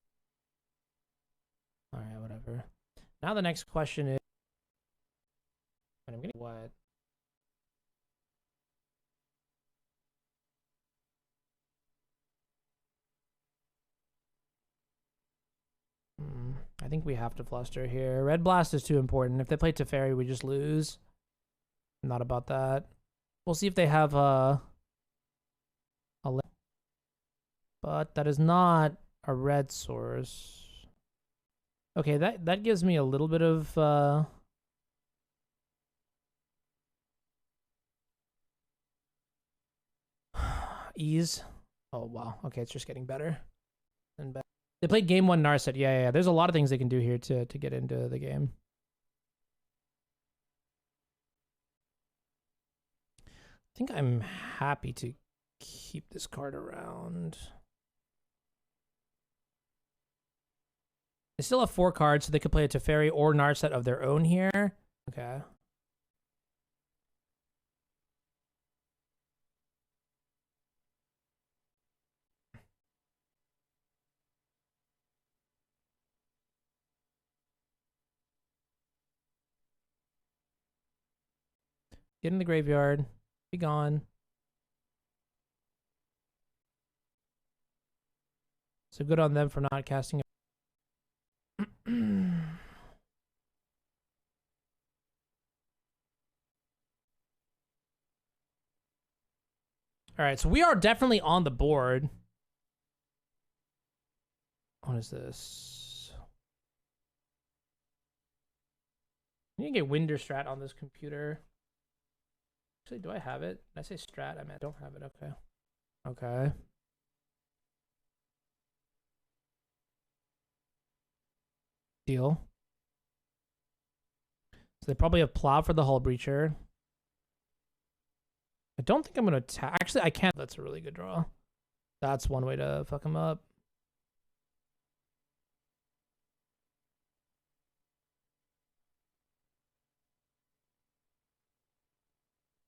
Alright, whatever. Now the next question is... I'm getting what? I think we have to fluster here. Red Blast is too important. If they play Teferi, we just lose. I'm not about that. We'll see if they have a but that is not a red source. Okay, that gives me a little bit of ease. Oh wow. Okay, it's just getting better and better. They played game one Narset. Yeah. There's a lot of things they can do here to get into the game. I think I'm happy to keep this card around. They still have 4 cards, so they could play a Teferi or Narset of their own here. Okay. Get in the graveyard. Be gone. So good on them for not casting. All right, so we are definitely on the board. What is this? I need to get Winder Strat on this computer. Actually, do I have it? Did I say Strat? I mean, I don't have it. Okay. Okay. Deal. So they probably have Plow for the Hull Breacher. I don't think I'm going to attack. Actually, I can't. That's a really good draw. That's one way to fuck him up.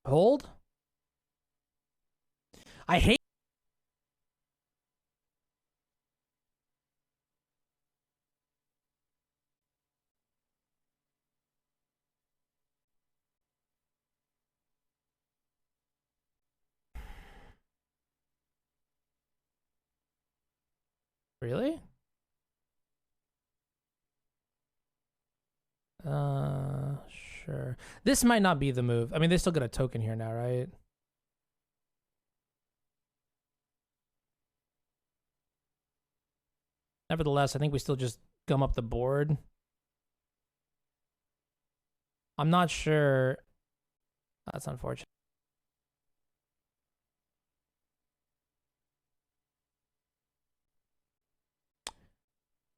Hold? I hate. Really? Sure. This might not be the move. I mean, they still got a token here now, right? Nevertheless, I think we still just gum up the board. I'm not sure. That's unfortunate.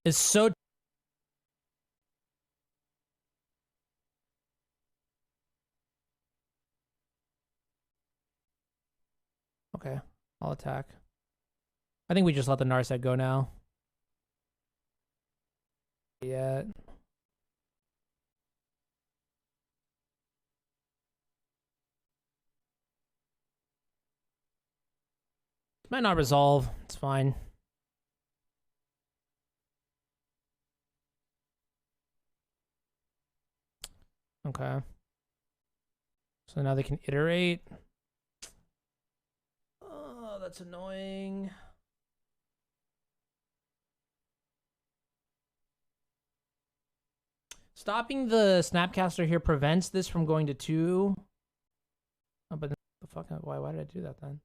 It's so. Okay, I'll attack. I think we just let the Narset go now. Yeah. Might not resolve. It's fine. Okay. So now they can iterate. Oh, that's annoying. Stopping the Snapcaster here prevents this from going to 2. Oh, but the fuck? Why did I do that then?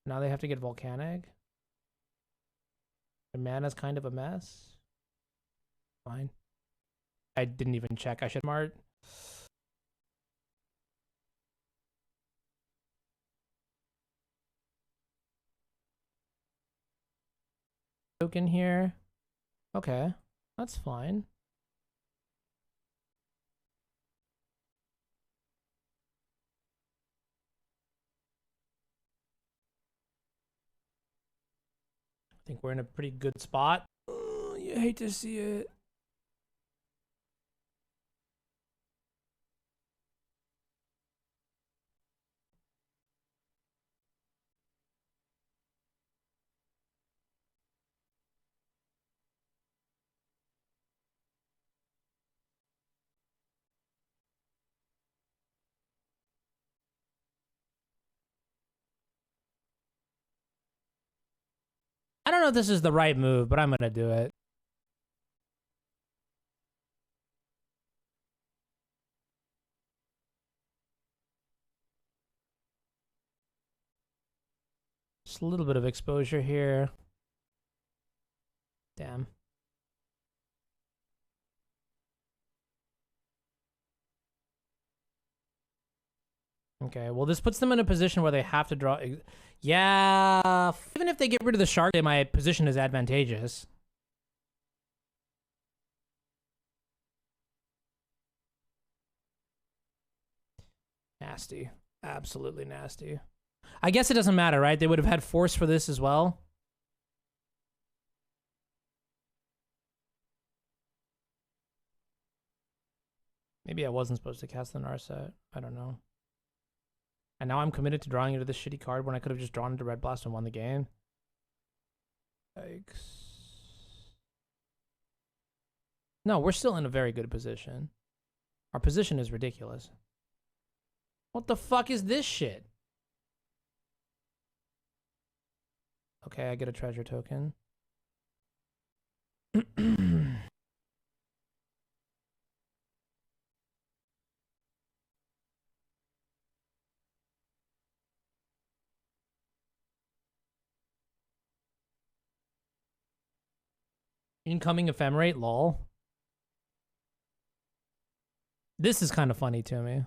Now they have to get Volcanic. Their mana's kind of a mess. Fine. I didn't even check. I should smart. Token here. Okay. That's fine. I think we're in a pretty good spot. Oh, you hate to see it. I don't know if this is the right move, but I'm going to do it. Just a little bit of exposure here. Damn. Okay, well, this puts them in a position where they have to draw. Yeah, even if they get rid of the shark, my position is advantageous. Nasty. Absolutely nasty. I guess it doesn't matter, right? They would have had force for this as well. Maybe I wasn't supposed to cast the Narset. I don't know. And now I'm committed to drawing into this shitty card when I could have just drawn into Red Blast and won the game. Yikes. No, we're still in a very good position. Our position is ridiculous. What the fuck is this shit? Okay, I get a treasure token. Incoming ephemerate, lol. This is kind of funny to me.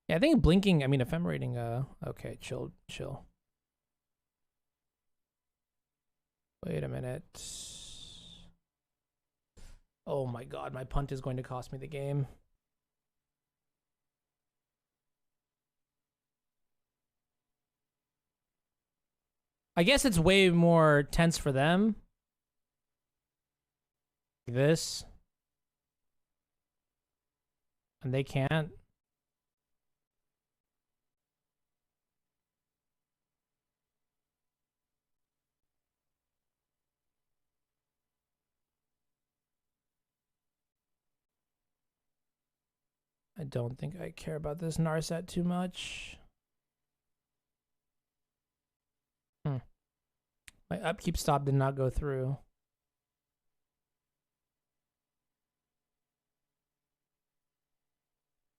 Yeah, I think blinking, I mean, ephemerating, okay, chill. Wait a minute. Oh my god, my punt is going to cost me the game. I guess it's way more tense for them. This. And they can't. I don't think I care about this Narset too much. My upkeep stop did not go through.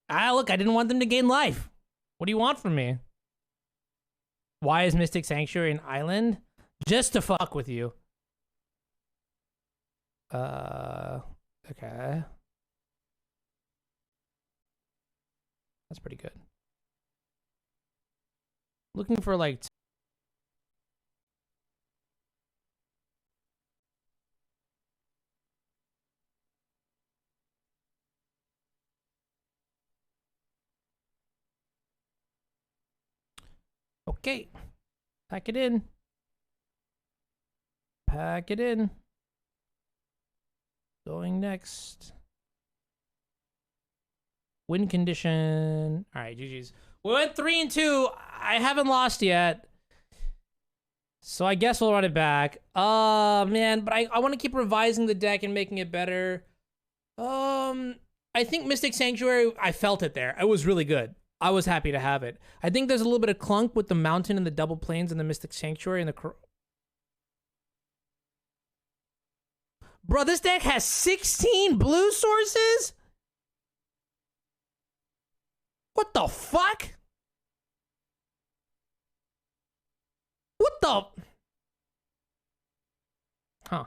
Ah, look, I didn't want them to gain life. What do you want from me? Why is Mystic Sanctuary an island? Just to fuck with you. Okay. That's pretty good. Looking for like... Okay. Pack it in. Pack it in. Going next. Win condition. All right, GG's. We went 3-2. I haven't lost yet. So I guess we'll run it back. Man, but I want to keep revising the deck and making it better. I think Mystic Sanctuary, I felt it there. It was really good. I was happy to have it. I think there's a little bit of clunk with the mountain and the double plains and the Mystic Sanctuary and the... Bro, this deck has 16 blue sources? What the fuck? What the... Huh.